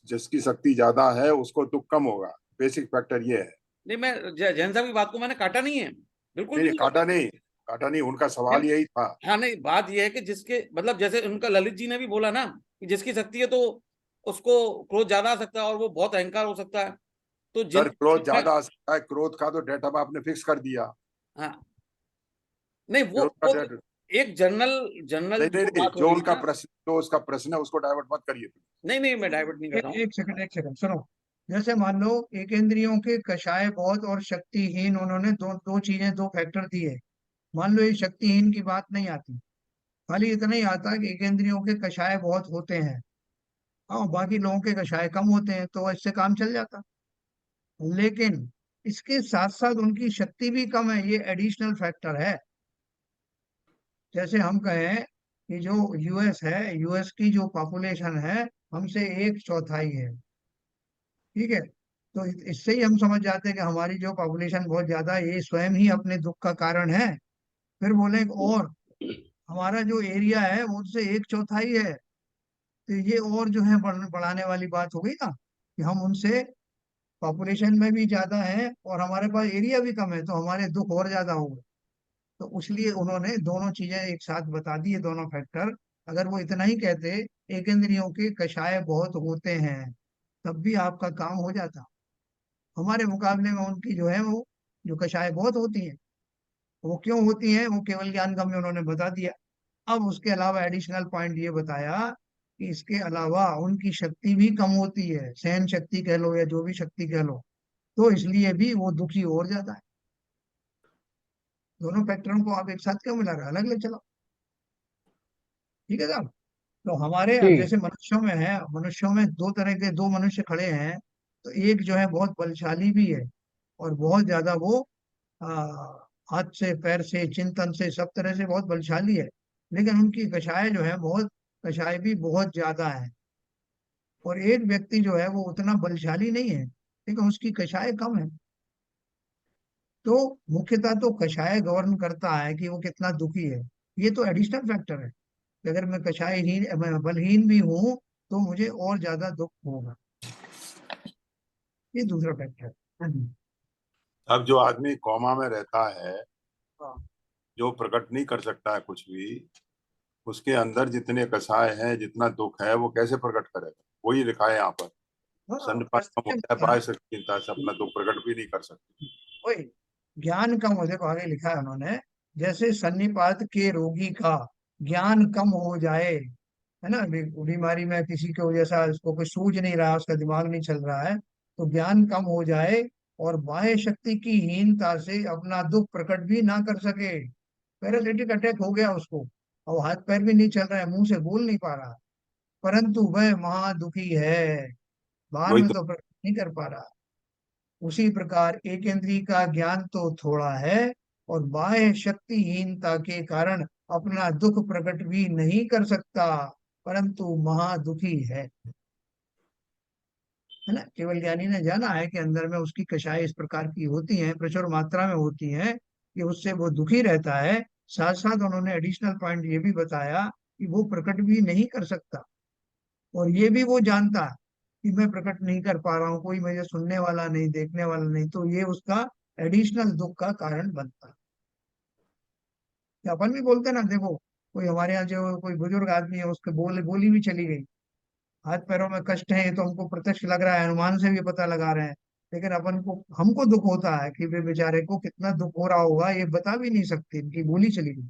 S2: जिसकी शक्ति ज्यादा है उसको दुख कम होगा। बेसिक फैक्टर ये है।
S4: नहीं, मैं जैन साहब की बात को मैंने काटा नहीं है, बिल्कुल
S2: नहीं
S4: भी
S2: नहीं,
S4: नहीं
S2: काटा
S4: काटा।
S2: नहीं, काटा नहीं, उनका सवाल
S4: नहीं,
S2: यही था।
S4: हाँ नहीं, बात यह है कि जिसके मतलब जैसे उनका ललित जी ने भी बोला ना कि जिसकी शक्ति है तो उसको क्रोध ज्यादा आ सकता है और वो बहुत अहंकार हो सकता है। तो
S2: सर,
S4: जिन,
S2: क्रोध ज्यादा आ सकता है, क्रोध का तो डेटा आपने फिक्स कर दिया।
S4: हाँ नहीं, वो
S2: क्रोध का
S4: वो तो
S2: डेटा
S4: एक जनरल जनरल
S2: नहीं नहीं
S4: जो
S2: नहीं,
S4: बात हो
S2: जो
S4: रही है
S2: उनका
S4: ना।
S2: प्रश्न, जो उसका प्रश्न है उसको डाइवर्ट मत करिए।
S4: नहीं नहीं, मैं डाइवर्ट नहीं कर रहा हूँ।
S1: एक सेकंड सुनो। जैसे मान लो एक इंद्रियों के कषाय बहुत और शक्तिहीन, उन्होंने दो दो चीजें, दो फैक्टर दिए। मान लो ये शक्तिहीन की बात नहीं आती, खाली इतना ही आता कि एक इंद्रियों के कषाय बहुत होते हैं, हाँ बाकी लोगों के कषाय कम होते हैं, तो इससे काम चल जाता। लेकिन इसके साथ साथ उनकी शक्ति भी कम है, ये एडिशनल फैक्टर है। जैसे हम कहें कि जो यूएस है, यूएस की जो पॉपुलेशन है हमसे एक चौथाई है, ठीक है। तो इससे ही हम समझ जाते हैं कि हमारी जो पॉपुलेशन बहुत ज्यादा है, ये स्वयं ही अपने दुख का कारण है। फिर बोले और हमारा जो एरिया है वो उससे एक चौथाई है, तो ये और जो है बढ़ाने वाली बात हो गई ना, कि हम उनसे पॉपुलेशन में भी ज्यादा है और हमारे पास एरिया भी कम है, तो हमारे दुख और ज्यादा हो गए। तो इसलिए उन्होंने दोनों चीजें एक साथ बता दी है, दोनों फैक्टर। अगर वो इतना ही कहते एक इंद्रियों के कषाय बहुत होते हैं, तब भी आपका काम हो जाता। हमारे मुकाबले में उनकी जो है वो जो कषाय बहुत होती हैं, वो क्यों होती हैं वो केवल ज्ञान गम में उन्होंने बता दिया। अब उसके अलावा एडिशनल पॉइंट ये बताया कि इसके अलावा उनकी शक्ति भी कम होती है, सहन शक्ति कह लो या जो भी शक्ति कह लो, तो इसलिए भी वो दुखी और ज्यादा है। दोनों फैक्टरों को आप एक साथ क्यों मिला रहे, अलग अलग चलो, ठीक है साहब। तो हमारे अब
S3: ठीक।
S1: जैसे मनुष्यों में है, मनुष्यों में दो तरह के दो मनुष्य खड़े हैं। तो एक जो है बहुत बलशाली भी है और बहुत ज्यादा वो आ, हाथ से पैर से चिंतन से सब तरह से बहुत बलशाली है, लेकिन उनकी कषाय जो है बहुत, कषाय भी बहुत ज्यादा है। और एक व्यक्ति जो है वो उतना बलशाली नहीं है, लेकिन उसकी कषाय कम है। तो मुख्यतः तो कषाय गवर्न करता है कि वो कितना दुखी है। ये तो एडिशनल फैक्टर है कि अगर मैं कषायहीन, मैं बलहीन भी हूँ तो मुझे और ज्यादा दुख होगा। ये दूसरा फैक्टर है।
S2: अब जो आदमी कौमा में रहता है,
S1: हाँ
S2: जो प्रकट नहीं कर सकता है कुछ भी, उसके अंदर जितने कसाय हैं, जितना दुख है, वो कैसे प्रकट करेगा? वही लिखा है यहाँ पर।
S1: हाँ,
S2: सन्निपात कम
S1: इसलिए
S2: होता है, बाह्य शक्ति चिंता से अपना दुख प्रकट भी नहीं कर सकती।
S1: वही ज्ञान कम हो, देखो आगे लिखा है उन्होंने, जैसे सन्निपात के रोगी का ज्ञान कम हो जाए, है ना, बीमारी में किसी को जैसा उसको कोई सूझ नहीं रहा, उसका दिमाग नहीं चल रहा है, तो ज्ञान कम हो जाए और बाह्य शक्ति की हीनता से अपना दुख प्रकट भी ना कर सके। पैरालिटिक अटैक हो गया उसको, और हाथ पैर भी नहीं चल रहा है, मुंह से बोल नहीं पा रहा, परंतु वह महादुखी है, बाहर
S2: वही
S1: में
S2: तो।
S1: तो प्रकट नहीं कर पा रहा। उसी प्रकार एक इंद्रिय का ज्ञान तो थोड़ा है और बाह्य शक्तिहीनता के कारण अपना दुख प्रकट भी नहीं कर सकता, परंतु महादुखी है ना। केवल ज्ञानी ने जाना है कि अंदर में उसकी कषाय इस प्रकार की होती हैं, प्रचुर मात्रा में होती हैं, कि उससे वो दुखी रहता है। साथ साथ उन्होंने एडिशनल पॉइंट ये भी बताया कि वो प्रकट भी नहीं कर सकता, और ये भी वो जानता है कि मैं प्रकट नहीं कर पा रहा हूँ, कोई मुझे सुनने वाला नहीं, देखने वाला नहीं, तो ये उसका एडिशनल दुख का कारण बनता है। कि अपन भी बोलते हैं ना, देखो कोई हमारे यहाँ जो कोई बुजुर्ग आदमी है, उसके बोली भी चली गई, हाथ पैरों में कष्ट है, ये तो हमको प्रत्यक्ष लग रहा है, अनुमान से भी पता लगा रहे हैं, लेकिन अपन को, हमको दुख होता है कि वे बेचारे को कितना दुख हो रहा होगा, ये बता भी नहीं सकते, इनकी बोली चली गई।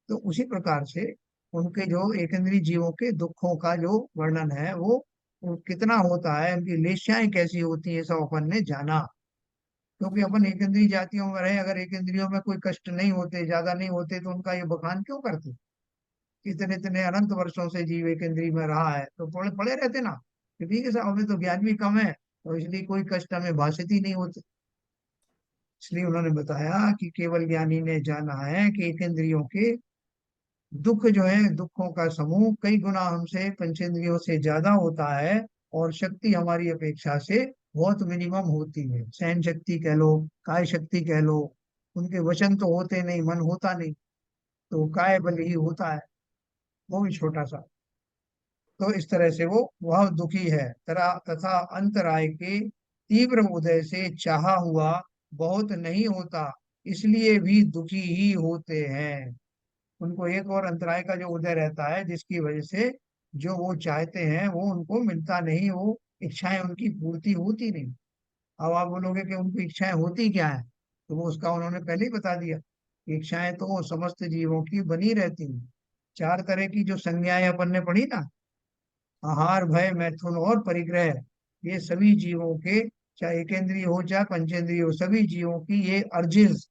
S1: तो उसी प्रकार से उनके जो एकंदरी जीवों के दुखों का जो वर्णन है वो कितना होता है, उनकी लेशाएं कैसी होती है, सब अपन ने जाना। क्योंकि अपन एक इंद्रिय जातियों में रहे, अगर एक इंद्रियों में कोई कष्ट नहीं होते, ज्यादा नहीं होते, तो उनका ये बखान क्यों करते। इतने इतने अनंत वर्षों से जीव एक इंद्रिय में रहा है, तो पड़े पड़े रहते ना कि ठीक है साहब, हमें तो ज्ञान भी कम है, तो इसलिए कोई कष्ट हमें भाषित ही नहीं होते। इसलिए उन्होंने बताया कि केवल ज्ञानी ने जाना है कि एक इंद्रियों के दुख जो है, दुखों का समूह कई गुना हमसे पंचेंद्रियों से ज्यादा होता है, और शक्ति हमारी अपेक्षा से बहुत मिनिमम होती है। सहन शक्ति कह लो, काय शक्ति कह लो, उनके वचन तो होते नहीं, मन होता नहीं, तो काय बल ही होता है, वो भी छोटा सा। तो इस तरह से वो वह दुखी है, तरा तथा अंतराय के तीव्र उदय से चाहा हुआ बहुत नहीं होता, इसलिए भी दुखी ही होते हैं। उनको एक और अंतराय का जो उदय रहता है, जिसकी वजह से जो वो चाहते हैं वो उनको मिलता नहीं, वो इच्छाएं उनकी पूर्ति होती नहीं। अब आप बोलोगे कि उनकी इच्छाएं होती क्या है, तो वो उसका उन्होंने पहले ही बता दिया इच्छाएं तो समस्त जीवों की बनी रहती हैं। 4 तरह की जो संज्ञाएं अपन ने पढ़ी ना, आहार, भय, मैथुन और परिग्रह, ये सभी जीवों के, चाहे एकेंद्रीय हो चाहे पंचेंद्रीय हो, सभी जीवों की ये अर्जिज,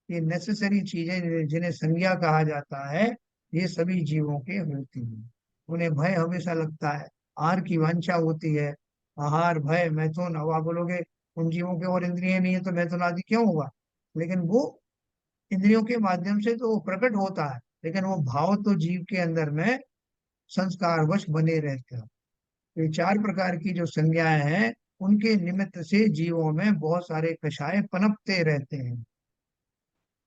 S1: ये नेसेसरी चीजें जिन्हें संज्ञा कहा जाता है, ये सभी जीवों के होती हैं। उन्हें भय हमेशा लगता है, आहार की वांछा होती है। आहार, भय, मैथुन, अब आप बोलोगे उन जीवों के और इंद्रिय नहीं है तो मैथुन आदि क्यों होगा? लेकिन वो इंद्रियों के माध्यम से तो वो प्रकट होता है, लेकिन वो भाव तो जीव के अंदर में संस्कारवश बने रहते हैं। ये 4 प्रकार की जो संज्ञाएं हैं, उनके निमित्त से जीवों में बहुत सारे कषाय पनपते रहते हैं,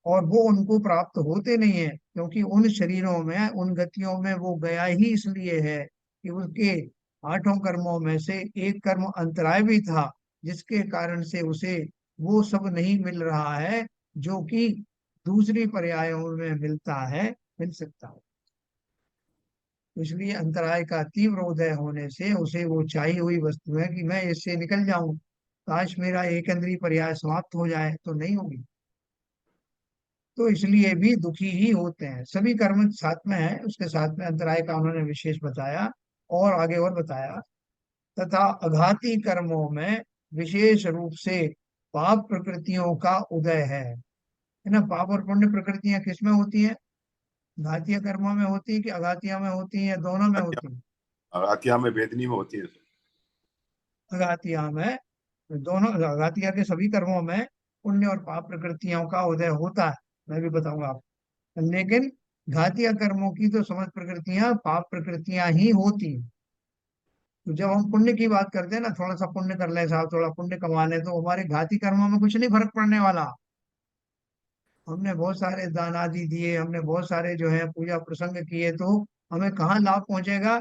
S1: और वो उनको प्राप्त होते नहीं है, क्योंकि उन शरीरों में, उन गतियों में वो गया ही इसलिए है कि उसके 8 कर्मों में से एक कर्म अंतराय भी था, जिसके कारण से उसे वो सब नहीं मिल रहा है जो कि दूसरी पर्यायों में मिलता है, मिल सकता है। तो इसलिए अंतराय का तीव्र उदय होने से उसे वो चाहिए हुई वस्तु है कि मैं इससे निकल जाऊं, काश मेरा एक इंद्रिय पर्याय समाप्त हो जाए, तो नहीं होगी। तो इसलिए भी दुखी ही होते हैं। सभी कर्म साथ में है, उसके साथ में अंतराय का उन्होंने विशेष बताया, और आगे और बताया, तथा अघाती कर्मों में विशेष रूप से पाप प्रकृतियों का उदय है ना। पाप और पुण्य प्रकृतियां किसमें होती है? घातीय कर्मों में होती है कि अघातिया में होती है, या दोनों में होती है?
S2: अघातिया में वेदनी में होती है।
S1: अघातिया में, दोनों, अघातिया के सभी कर्मों में पुण्य और पाप प्रकृतियों का उदय होता है, मैं भी बताऊंगा आपको। लेकिन घातीय कर्मों की तो समस्त प्रकृतियां पाप प्रकृतियां ही होती हैं। तो जब हम पुण्य की बात करते हैं ना, थोड़ा सा पुण्य कर ले साहब, थोड़ा पुण्य कमा ले, तो हमारे घाती कर्मों में कुछ नहीं फर्क पड़ने वाला। हमने बहुत सारे दान आदि दिए, हमने बहुत सारे जो है पूजा प्रसंग किए, तो हमें कहाँ लाभ पहुंचेगा?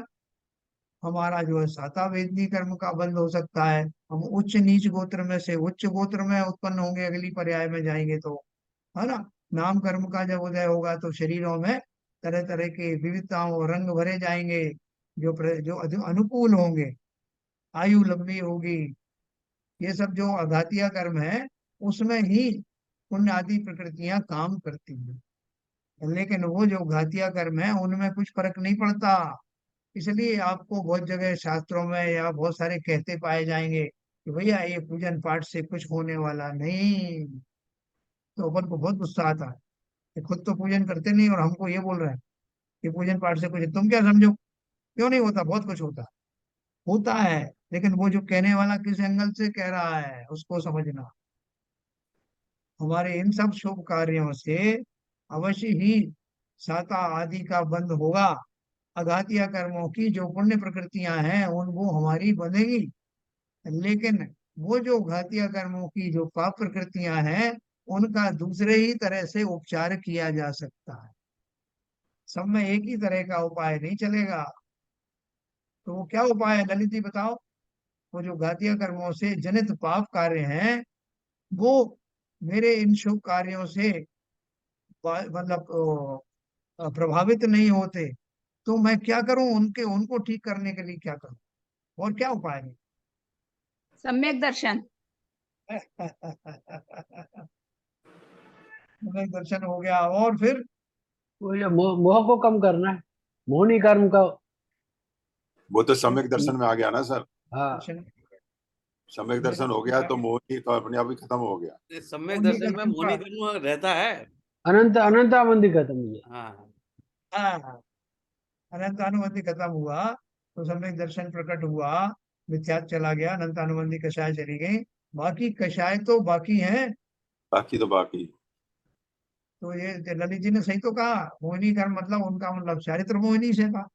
S1: हमारा जो है साता वेदनी कर्म का बंध हो सकता है। हम उच्च नीच गोत्र में से उच्च गोत्र में उत्पन्न होंगे, अगली पर्याय में जाएंगे तो, है ना। नाम कर्म का जब उदय होगा तो शरीरों में तरह तरह के विविधताओं और रंग भरे जाएंगे, जो अनुकूल होंगे, आयु लंबी होगी। ये सब जो अघातिया कर्म है, उसमें ही पुण्य आदि प्रकृतियां काम करती हैं। लेकिन वो जो घातिया कर्म है, उनमें कुछ फर्क नहीं पड़ता। इसलिए आपको बहुत जगह शास्त्रों में या बहुत सारे कहते पाए जाएंगे कि भैया ये पूजन पाठ से कुछ होने वाला नहीं। तो अपन को बहुत गुस्सा आता है कि खुद तो पूजन करते नहीं और हमको ये बोल रहे हैं कि पूजन पाठ से कुछ, तुम क्या समझो? क्यों नहीं होता? बहुत कुछ होता है, होता है। लेकिन वो जो कहने वाला किस एंगल से कह रहा है, उसको समझना। हमारे इन सब शुभ कार्यों से अवश्य ही साता आदि का बंध होगा। अघातिया कर्मों की जो पुण्य प्रकृतियां हैं, उन वो हमारी बंधेगी। लेकिन वो जो घातिया कर्मों की जो पाप प्रकृतियां हैं, उनका दूसरे ही तरह से उपचार किया जा सकता है। सब में एक ही तरह का उपाय नहीं चलेगा। तो वो क्या उपाय है, ललित जी बताओ? वो जो घातिया कर्मों से जनित पाप कार्य हैं, वो मेरे इन शुभ कार्यों से मतलब प्रभावित नहीं होते, तो मैं क्या करूं? उनको ठीक करने के लिए क्या करूं? और क्या उपाय
S5: सम्यक दर्शन।
S1: है? हमें दर्शन हो गया, और फिर
S3: वो जो मोह को कम करना है, मोहनी कर्म का।
S2: वो तो सम्यक दर्शन में आ गया ना सर।
S3: हाँ,
S1: दर्शन,
S2: सम्यक दर्शन हो गया तो मोहिनी तो अपने आप ही खत्म हो गया।
S4: सम्यक
S1: मोहिनी
S4: दर्शन में
S1: कर्म का,
S4: मोहिनी कर्म रहता है।
S3: अनंत अनंतावंदी खत्म हुई।
S4: हाँ,
S1: हाँ, अनंतानुबंधी खत्म हुआ, तो सम्यक दर्शन प्रकट हुआ, मिथ्यात्व चला गया, अनंतानुबंधी कषाय चली गई। बाकी कषाय तो बाकी हैं।
S2: बाकी तो बाकी।
S1: तो ये ललित जी ने सही तो कहा, मोहिनी कर्म मतलब उनका मतलब चारित्र मोहिनी से था।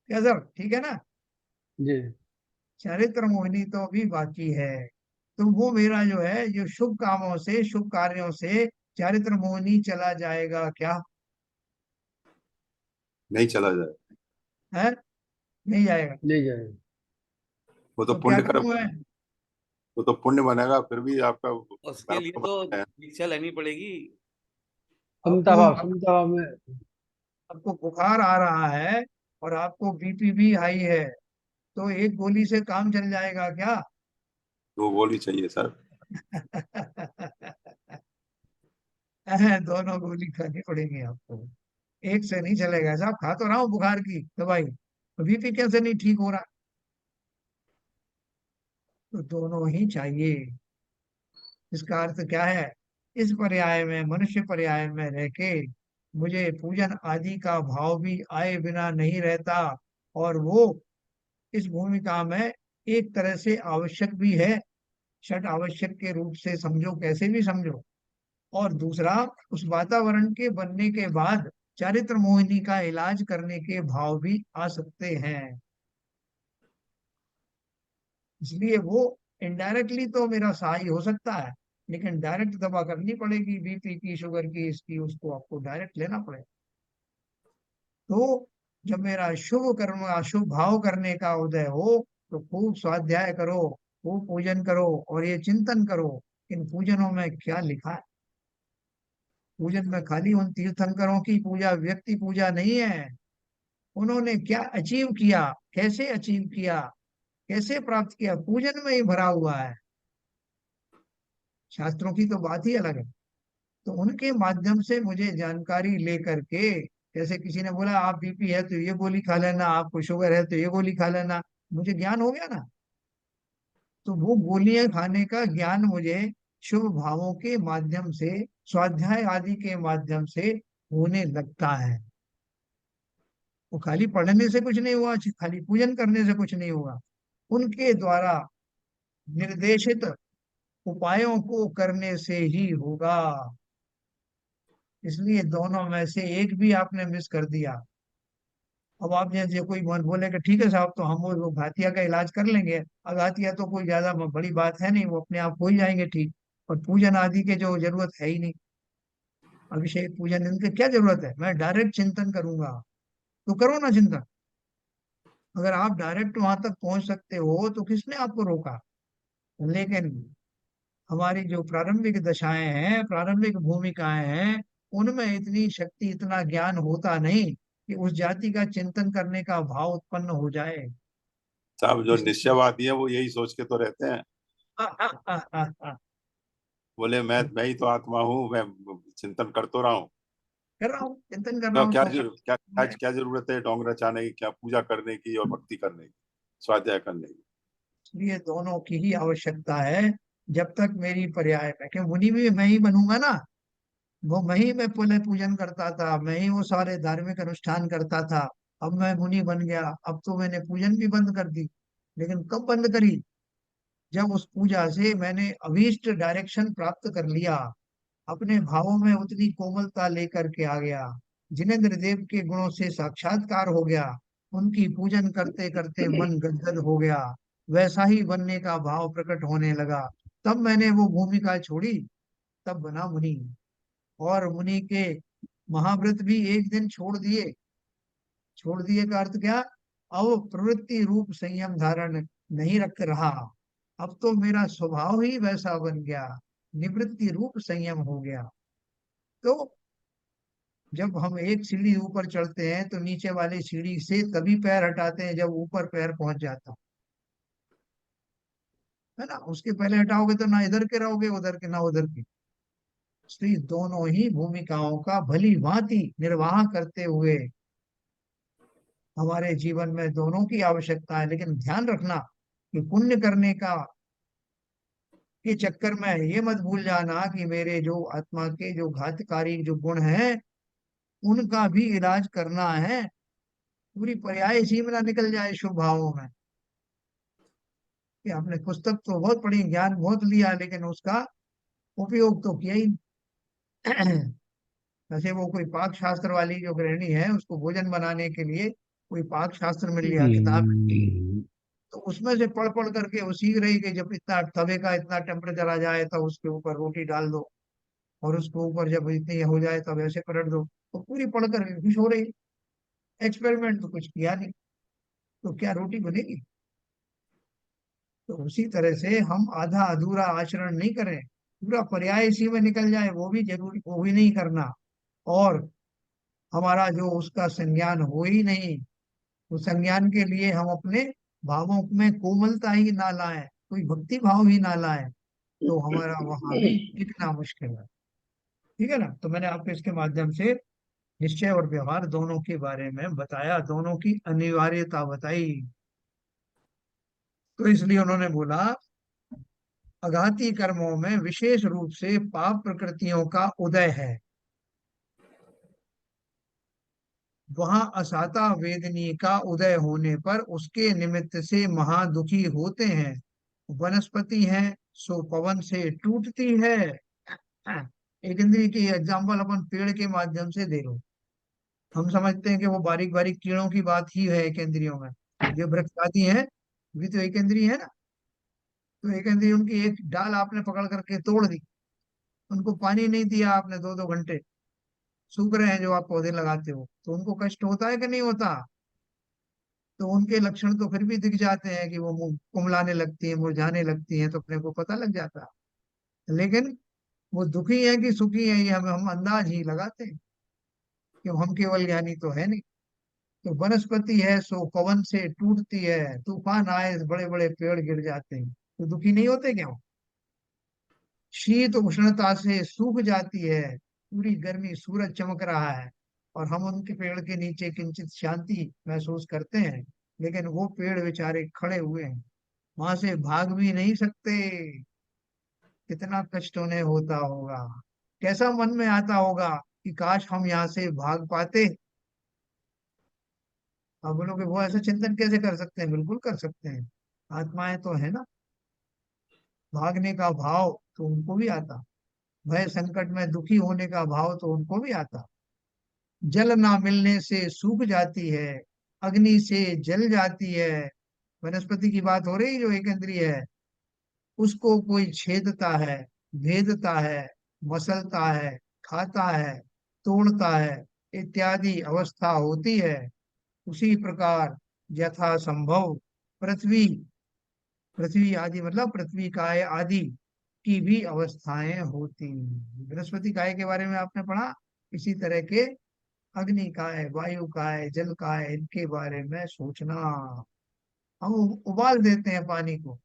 S1: क्या सर, ठीक है ना?
S3: जी।
S1: चारित्र मोहिनी तो अभी बाकी है। तो वो मेरा जो है, जो शुभ कामों से, शुभ कार्यों से चारित्र मोहिनी चला जाएगा क्या?
S2: नहीं चला जाए।
S1: है? नहीं जाएगा।
S3: ले जाए।
S2: वो तो
S1: तो क्या
S2: पुण्य कर्म,
S1: करूं मैं?
S2: वो तो पुण्य बनेगा फिर भी आपका
S4: उसके
S2: कर्म
S4: लिए
S2: तो
S4: तो
S2: बनता है।
S4: दीक्षा लेनी पड़ेगी।
S3: समता
S1: आपको
S3: भाव, समता भाव में।
S1: आपको बुखार आ रहा है और आपको बीपी भी हाई है, तो एक गोली से काम चल जाएगा क्या?
S2: वो गोली चाहिए सर।
S1: दोनों गोली खानी पड़ेगी आपको, एक से नहीं चलेगा साहब। खा तो रहा हूँ बुखार की दवाई, तो बीपी कैसे नहीं ठीक हो रहा? तो दोनों ही चाहिए। इसका अर्थ क्या है? इस पर्याय में, मनुष्य पर्याय में रह के मुझे पूजन आदि का भाव भी आए बिना नहीं रहता, और वो इस भूमिका में एक तरह से आवश्यक भी है, षट आवश्यक के रूप से समझो, कैसे भी समझो। और दूसरा, उस वातावरण के बनने के बाद चारित्र मोहिनी का इलाज करने के भाव भी आ सकते हैं। इसलिए वो इनडायरेक्टली तो मेरा सहाय हो सकता है, लेकिन डायरेक्ट दवा करनी पड़ेगी, बीपी की, शुगर की, इसकी, उसको आपको डायरेक्ट लेना पड़ेगा। तो जब मेरा शुभ कर्म, अशुभ भाव करने का उदय हो, तो खूब स्वाध्याय करो, खूब पूजन करो, और ये चिंतन करो इन पूजनों में क्या लिखा है। पूजन में खाली उन तीर्थंकरों की पूजा, व्यक्ति पूजा नहीं है। उन्होंने क्या अचीव किया, कैसे अचीव किया, कैसे प्राप्त किया, पूजन में ही भरा हुआ है। शास्त्रों की तो बात ही अलग है। तो उनके माध्यम से मुझे जानकारी लेकर के, जैसे किसी ने बोला आप बीपी है तो ये गोली खा लेना, आपको शुगर है तो ये गोली खा लेना, मुझे ज्ञान हो गया ना। तो वो गोलियां खाने का ज्ञान मुझे शुभ भावों के माध्यम से, स्वाध्याय आदि के माध्यम से होने लगता है। वो खाली पढ़ने से कुछ नहीं हुआ, खाली पूजन करने से कुछ नहीं हुआ, उनके द्वारा निर्देशित उपायों को करने से ही होगा। इसलिए दोनों में से एक भी आपने मिस कर दिया। अब आप जैसे कोई मन बोले कि ठीक है साहब, तो हम वो घातिया का इलाज कर लेंगे, अघातिया तो कोई ज्यादा बड़ी बात है नहीं, वो अपने आप हो ही जाएंगे ठीक, और पूजन आदि के जो जरूरत है ही नहीं, अभिषेक पूजन इनके क्या जरूरत है, मैं डायरेक्ट चिंतन करूंगा। तो करो ना चिंतन, अगर आप डायरेक्ट वहां तक पहुंच सकते हो तो किसने आपको रोका? लेकिन हमारी जो प्रारंभिक दशाएं हैं, प्रारंभिक भूमिकाएं हैं, उनमें इतनी शक्ति, इतना ज्ञान होता नहीं कि उस जाति का चिंतन करने का भाव उत्पन्न हो जाए।
S2: साहब जो
S1: इसलिए
S2: निश्चयवादी है वो यही सोच के तो रहते हैं,
S1: आ, आ, आ, आ, आ,
S2: बोले मैं ही तो आत्मा हूँ, मैं चिंतन कर तो रहा हूँ।
S1: कर रहा हूँ, चिंतन कर रहा
S2: तो
S1: हूँ
S2: क्या
S1: तो
S2: क्या क्या क्या जरूरत है ढोंग रचाने की, क्या पूजा करने की और भक्ति करने की, स्वाध्याय करने की?
S1: इसलिए दोनों की ही आवश्यकता है। जब तक मेरी पर्याय में, कि मुनि भी मैं ही बनूंगा ना, वो मैं ही, मैं पहले पूजन करता था, मैं ही वो सारे धार्मिक अनुष्ठान करता था, अब मैं मुनि बन गया, अब तो मैंने पूजन भी बंद कर दी। लेकिन कब बंद करी? जब उस पूजा से मैंने अभीष्ट डायरेक्शन प्राप्त कर लिया, अपने भावों में उतनी कोमलता लेकर के आ गया, जिनेंद्र देव के गुणों से साक्षात्कार हो गया, उनकी पूजन करते करते मन गदगद हो गया, वैसा ही बनने का भाव प्रकट होने लगा, तब मैंने वो भूमिका छोड़ी, तब बना मुनि। और मुनि के महाव्रत भी एक दिन छोड़ दिए। छोड़ दिए का अर्थ क्या? अब प्रवृत्ति रूप संयम धारण नहीं रख रहा, अब तो मेरा स्वभाव ही वैसा बन गया, निवृत्ति रूप संयम हो गया। तो जब हम एक सीढ़ी ऊपर चढ़ते हैं तो नीचे वाली सीढ़ी से तभी पैर हटाते हैं जब ऊपर पैर पहुंच जाता है ना, उसके पहले हटाओगे तो ना इधर के रहोगे, उधर के ना उधर के। इसलिए दोनों ही भूमिकाओं का भली भांति निर्वाह करते हुए हमारे जीवन में दोनों की आवश्यकता है। लेकिन ध्यान रखना कि पुण्य करने का के चक्कर में ये मत भूल जाना कि मेरे जो आत्मा के जो घातकारी जो गुण हैं, उनका भी इलाज करना है। पूरी पर्याय इसी में ना निकल जाए शुभ भावों में, कि आपने पुस्तक तो बहुत पढ़ी, ज्ञान बहुत लिया, लेकिन उसका उपयोग तो किया ही नहीं। वैसे वो कोई पाक शास्त्र वाली जो गृहिणी है, उसको भोजन बनाने के लिए कोई पाक शास्त्र मिल गया किताब, तो उसमें से पढ़ पढ़ करके वो सीख रही कि जब इतना तवे का इतना टेम्परेचर आ जाए तो उसके ऊपर रोटी डाल दो, और उसके ऊपर जब इतनी हो जाए तब ऐसे पलट दो। तो पूरी पढ़ करके खुश हो रही, एक्सपेरिमेंट तो कुछ किया नहीं, तो क्या रोटी बनेगी? तो उसी तरह से हम आधा अधूरा आचरण नहीं करें, पूरा पर्याय इसी में निकल जाए वो भी जरूरी, वो भी नहीं करना। और हमारा जो उसका संज्ञान हो ही नहीं, उस संज्ञान के लिए हम अपने भावों में कोमलता ही ना लाएं, कोई भक्ति भाव ही ना लाएं, तो हमारा वहां भी टिकना मुश्किल है। ठीक है ना। तो मैंने आपको इसके माध्यम से निश्चय और व्यवहार दोनों के बारे में बताया, दोनों की अनिवार्यता बताई। तो इसलिए उन्होंने बोला अघाती कर्मों में विशेष रूप से पाप प्रकृतियों का उदय है, वहां असाता वेदनी का उदय होने पर उसके निमित्त से महादुखी होते हैं। वनस्पति है सो पवन से टूटती है। हाँ, एक इंद्रिय की एग्जाम्पल अपन पेड़ के माध्यम से दे लो। हम समझते हैं कि वो बारीक बारीक कीड़ों की बात ही है एक इंद्रियों में। ये वृक्ष आदि है, भी तो एक इंद्रिय है ना। तो एक इंद्रिय उनकी एक डाल आपने पकड़ करके तोड़ दी, उनको पानी नहीं दिया आपने 2-2 घंटे, सूख रहे हैं जो आप पौधे लगाते हो, तो उनको कष्ट होता है कि नहीं होता। तो उनके लक्षण तो फिर भी दिख जाते हैं कि वो कुमलाने लगती है, मुरझाने लगती हैं, तो अपने को पता लग जाता है। लेकिन वो दुखी है कि सुखी है, ये हम अंदाज ही लगाते हैं, कि हम केवल ज्ञानी तो है नहीं। तो वनस्पति है सो पवन से टूटती है, तूफान आए बड़े बड़े पेड़ गिर जाते हैं, तो दुखी नहीं होते क्यों। शीत उष्णता से सूख जाती है, पूरी गर्मी, सूरज चमक रहा है और हम उनके पेड़ के नीचे किंचित शांति महसूस करते हैं, लेकिन वो पेड़ बेचारे खड़े हुए हैं, वहां से भाग भी नहीं सकते। कितना कष्ट उन्हें होता होगा, कैसा मन में आता होगा कि काश हम यहाँ से भाग पाते। अब बोलोगे वो ऐसा चिंतन कैसे कर सकते हैं, बिल्कुल कर सकते हैं। आत्माएं तो है ना, भागने का भाव तो उनको भी आता, भय संकट में दुखी होने का भाव तो उनको भी आता। जल ना मिलने से सूख जाती है, अग्नि से जल जाती है। वनस्पति की बात हो रही जो एक इंद्रिय है, उसको कोई छेदता है, भेदता है, मसलता है, खाता है, तोड़ता है, इत्यादि अवस्था होती है। उसी प्रकार यथा संभव पृथ्वी, पृथ्वी आदि मतलब पृथ्वी काय आदि की भी अवस्थाएं होती हैं। बृहस्पति काय के बारे में आपने पढ़ा, इसी तरह के अग्नि काय, वायु काय, जल काय, इनके बारे में सोचना। हम उबाल देते हैं पानी को,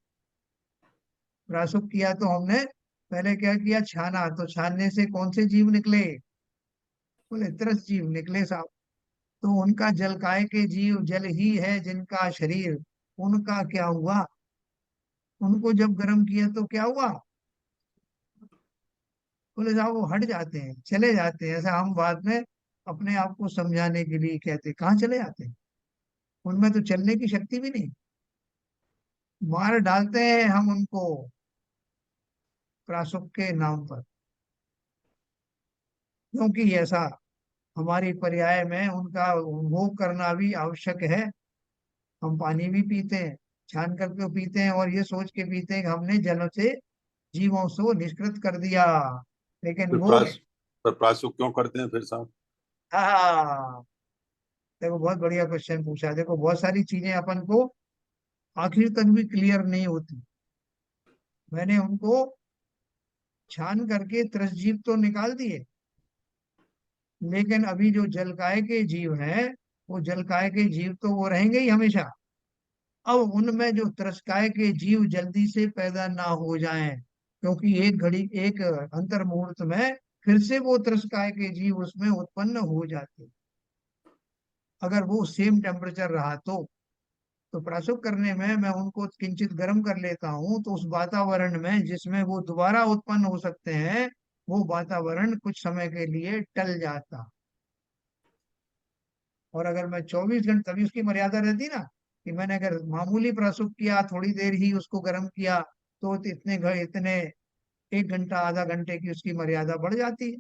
S1: रासुक किया तो हमने पहले क्या किया, छाना, तो छानने से कौन से जीव निकले, बोले तरस जीव निकले साहब। तो उनका जल काय के जीव जल ही है जिनका शरीर, उनका क्या हुआ, उनको जब गर्म किया तो क्या हुआ, बोले साहब वो हट जाते हैं, चले जाते हैं। ऐसा हम बाद में अपने आप को समझाने के लिए कहते हैं, कहाँ चले जाते हैं, उनमें तो चलने की शक्ति भी नहीं। मार डालते हैं हम उनको प्रासुक के नाम पर, क्योंकि ऐसा हमारी पर्याय में उनका वो करना भी आवश्यक है। हम पानी भी पीते हैं, छान करके पीते हैं और ये सोच के पीते हैं कि हमने जल से जीवों से निष्कृत कर दिया, लेकिन
S2: फिर
S1: वो
S2: पर प्रायश्चित क्यों करते हैं फिर साहब?
S1: हाँ, देखो बहुत बढ़िया क्वेश्चन पूछा। देखो बहुत सारी चीजें अपन को आखिर तक भी क्लियर नहीं होती। मैंने उनको छान करके त्रसजीव तो निकाल दिए, लेकिन अभी जो जलकाय के जीव हैं, वो जलकाय के जीव तो वो रहेंगे ही हमेशा। अब उनमें जो त्रस्काय के जीव जल्दी से पैदा ना हो जाएं, क्योंकि एक घड़ी, एक अंतर मुहूर्त में फिर से वो त्रस्काय के जीव उसमें उत्पन्न हो जाते, अगर वो सेम टेम्परेचर रहा तो प्रसव करने में मैं उनको किंचित गर्म कर लेता हूँ, तो उस वातावरण में जिसमें वो दोबारा उत्पन्न हो सकते हैं, वो वातावरण कुछ समय के लिए टल जाता। और अगर मैं 24 घंटे, तभी उसकी मर्यादा रहती ना, कि मैंने अगर मामूली प्रसव किया, थोड़ी देर ही उसको गर्म किया, तो इतने 1 घंटा, आधा घंटे की उसकी मर्यादा बढ़ जाती है।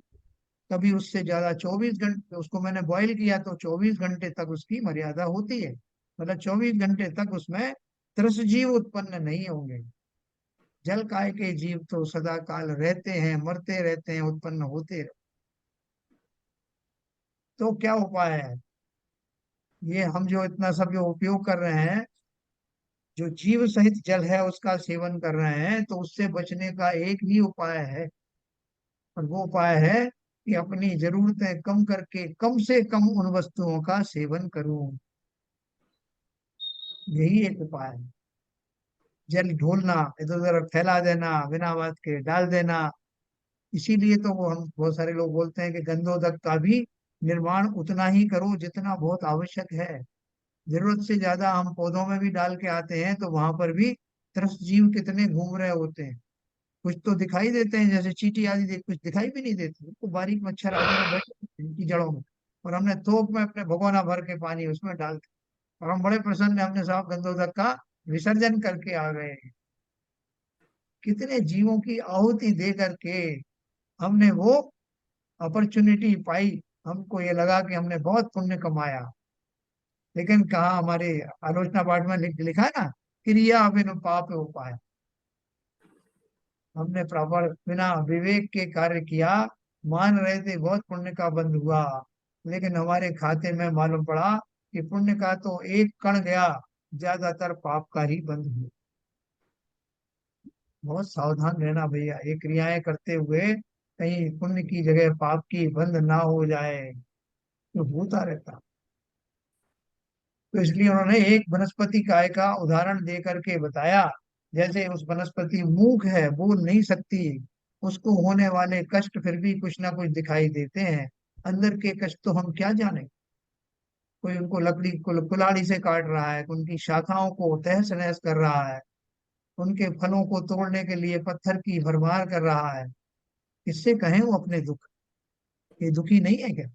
S1: कभी उससे ज्यादा 24 घंटे, उसको मैंने बॉईल किया तो 24 घंटे तक उसकी मर्यादा होती है। मतलब 24 घंटे तक उसमें त्रस जीव उत्पन्न नहीं होंगे। जल काय के जीव तो सदा काल रहते हैं, मरते रहते हैं, उत्पन्न होते रहते। तो क्या उपाय है, ये हम जो इतना सब जो उपयोग कर रहे हैं, जो जीव सहित जल है उसका सेवन कर रहे हैं, तो उससे बचने का एक ही उपाय है, और वो उपाय है कि अपनी जरूरतें कम करके कम से कम उन वस्तुओं का सेवन करूं। यही एक उपाय है। जल ढोलना, इधर उधर फैला देना, बिना बात के डाल देना, इसीलिए तो वो हम बहुत सारे लोग बोलते हैं कि गंधोदक का भी निर्माण उतना ही करो जितना बहुत आवश्यक है। जरूरत से ज्यादा हम पौधों में भी डाल के आते हैं तो वहां पर भी त्रस्त जीव कितने घूम रहे होते हैं। कुछ तो दिखाई देते हैं जैसे चींटी आदि, कुछ दिखाई भी नहीं देती, तो बारीक मच्छर आदि में बैठे होते हैं इनकी जड़ों में। और हमने थोक में अपने भगोना भर के पानी उसमें डाल दिया और हम बड़े प्रसन्न हैं, हमने साहब गंधोदक का विसर्जन करके आ गए। कितने जीवों की आहुति दे करके हमने वो अपॉर्चुनिटी पाई। हमको ये लगा कि हमने बहुत पुण्य कमाया। लेकिन कहा, हमारे आलोचना पाठ में लिखा है ना, क्रिया बिनु पाप उपाय। हमने प्रॉपर बिना विवेक के कार्य किया, मान रहे थे बहुत पुण्य का बंद हुआ, लेकिन हमारे खाते में मालूम पड़ा कि पुण्य का तो एक कण गया, ज्यादातर पाप का ही बंद हुआ। बहुत सावधान रहना भैया, ये क्रियाएं करते हुए कहीं पुण्य की जगह पाप की बंद ना हो जाए, तो होता रहता। तो इसलिए उन्होंने एक वनस्पति काय का उदाहरण दे करके बताया। जैसे उस वनस्पति मूक है, बोल नहीं सकती, उसको होने वाले कष्ट फिर भी कुछ ना कुछ दिखाई देते हैं। अंदर के कष्ट तो हम क्या जाने। कोई उनको लकड़ी कुल्हाड़ी से काट रहा है, उनकी शाखाओं को तहस नहस कर रहा है, उनके फलों को तोड़ने के लिए पत्थर की भरमार कर रहा है। किससे कहें वो अपने दुख। ये दुखी नहीं है क्या?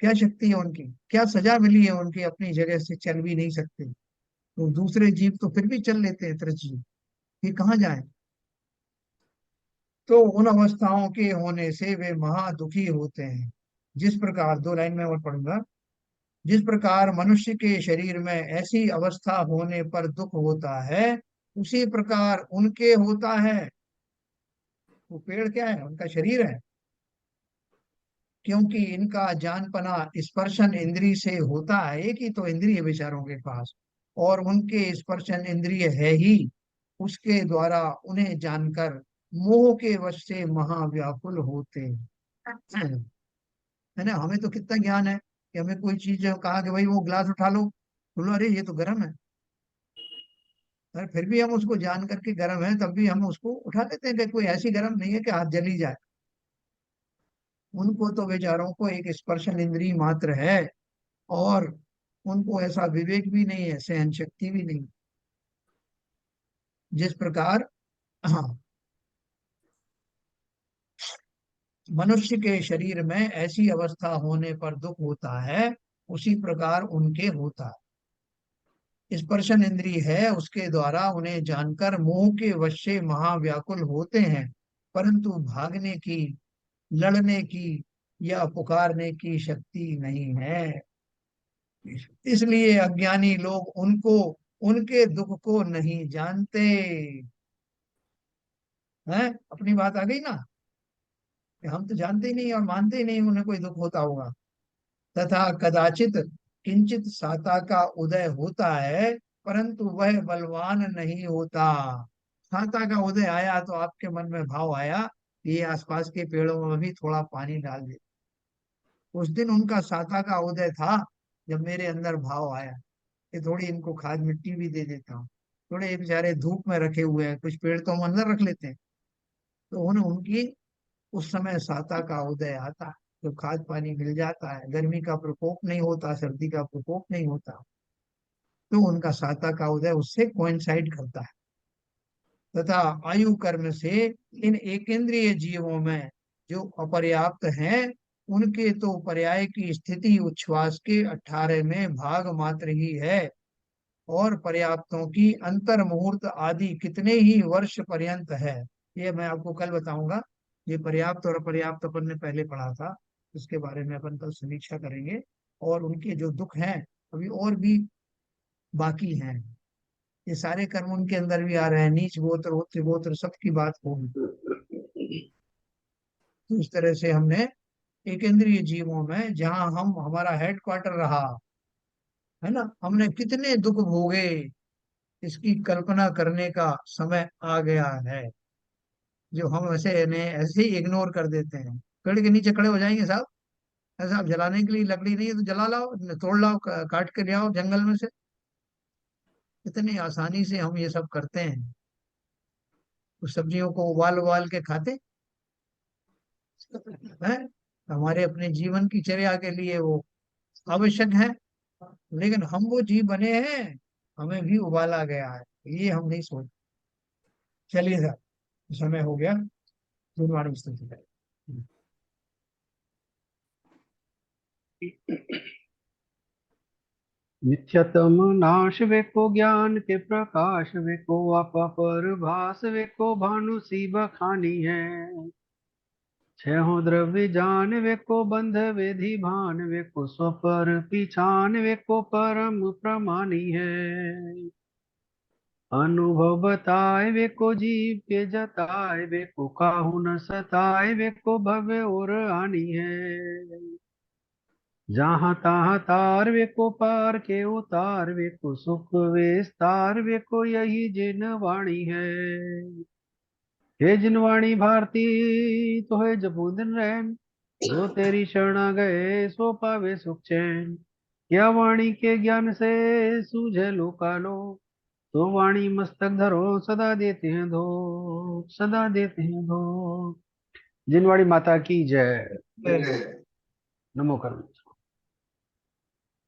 S1: क्या शक्ति है उनकी, क्या सजा मिली है उनकी, अपनी जगह से चल भी नहीं सकते। तो दूसरे जीव तो फिर भी चल लेते हैं, त्रस्त जीव, ये कहाँ जाए। तो उन अवस्थाओं के होने से वे महा दुखी होते हैं। जिस प्रकार, दो लाइन में और पढ़ूंगा, जिस प्रकार मनुष्य के शरीर में ऐसी अवस्था होने पर दुख होता है, उसी प्रकार उनके होता है। वो पेड़ क्या है? उनका शरीर है। क्योंकि इनका जानपना स्पर्शन इंद्रिय से होता है, एक ही तो इंद्रिय है बेचारों के पास, और उनके स्पर्शन इंद्रिय है ही, उसके द्वारा उन्हें जानकर मोह के वश से महाव्याकुल होते हैं। है ना? हमें तो कितना ज्ञान है कि हमें कोई चीज कहा कि भाई वो गिलास उठा लो, बोलो अरे ये तो गर्म है। और फिर भी हम उसको जान करके गर्म है तब भी हम उसको उठा लेते हैं कि कोई ऐसी गर्म नहीं है कि हाथ जल ही जाए। उनको तो बेचारों को एक स्पर्शन इंद्रिय मात्र है, और उनको ऐसा विवेक भी नहीं है, सहन शक्ति भी नहीं। जिस प्रकार हाँ, मनुष्य के शरीर में ऐसी अवस्था होने पर दुख होता है, उसी प्रकार उनके होता है। स्पर्शन इंद्रिय है, उसके द्वारा उन्हें जानकर मोह के वश से महाव्याकुल होते हैं, परंतु भागने की, लड़ने की या पुकारने की शक्ति नहीं है। इसलिए अज्ञानी लोग उनको, उनके दुख को नहीं जानते हैं। अपनी बात आ गई ना, कि हम तो जानते ही नहीं और मानते ही नहीं उन्हें कोई दुख होता होगा। तथा कदाचित किंचित साता का उदय होता है, परंतु वह बलवान नहीं होता। साता का उदय आया तो आपके मन में भाव आया, ये आसपास के पेड़ों में भी थोड़ा पानी डाल दे। उस दिन उनका साता का उदय था जब मेरे अंदर भाव आया कि थोड़ी इनको खाद मिट्टी भी दे देता हूँ। थोड़े एक बेचारे धूप में रखे हुए हैं, कुछ पेड़ तो हम अंदर रख लेते हैं, तो उन्हें उनकी उस समय साता का उदय आता है, तो खाद पानी मिल जाता है, गर्मी का प्रकोप नहीं होता, सर्दी का प्रकोप नहीं होता। तो उनका साता का उदय उससे कोइंसाइड करता है। तथा आयु कर्म से इन एकेंद्रिय जीवों में जो अपर्याप्त हैं, उनके तो पर्याय की स्थिति उच्छ्वास के 18 में भाग मात्र ही है, और पर्याप्तों की अंतर मुहूर्त आदि कितने ही वर्ष पर्यंत है। ये मैं आपको कल बताऊंगा। ये पर्याप्त और अपर्याप्त अपन ने पहले पढ़ा था, उसके बारे में अपन कल समीक्षा करेंगे। और उनके जो दुख हैं अभी और भी बाकी हैं। ये सारे कर्म उनके अंदर भी आ रहे हैं, नीच गोत्र उच्च गोत्र सबकी बात होगी। तो इस तरह से हमने एकेंद्रीय जीवों में जहां हम, हमारा हेडक्वार्टर रहा है ना, हमने कितने दुख भोगे, इसकी कल्पना करने का समय आ गया है। जो हम ऐसे ने ऐसे ही इग्नोर कर देते हैं। पेड़ के नीचे खड़े हो जाएंगे साहब, ऐसा आप जलाने के लिए लकड़ी नहीं है तो जला लाओ, तोड़ लाओ, काट के ले आओ जंगल में से। इतनी आसानी से हम ये सब करते हैं। उस सब्जियों को उबाल उबाल के खाते हैं। हमारे अपने जीवन की चर्या के लिए वो आवश्यक है, लेकिन हम वो जीव बने हैं, हमें भी उबाला गया है, ये हम नहीं सोच। चलिए सर, समय हो गया, गुरुवार स्तुति करें।
S3: नित्यतम नाश वेको ज्ञान के प्रकाश वेको अपर भास वेको भानु सी बखानी है। छहो द्रव्य जान वेको बंध वेधि भान वेको स्वपर पिछान वेको परम प्रमानी है। अनुभव बताए वेको जीव के जताए वेको काहू न सताए वेको भव्य और हानि है। जहाँ तहाँ तार वेको पार के उतार वेको सुख विस्तार वेको यही जिन वाणी है। हे जिन वाणी भारती तो है जपू दिन रैन, जो तेरी शरणा गए सो पावे सुख चैन। क्या वाणी के ज्ञान से सूझे लोकालो, तो वाणी मस्तक धरो सदा देते हैं धो, सदा देते हैं धो। जिनवाड़ी माता की जय। नमो करो।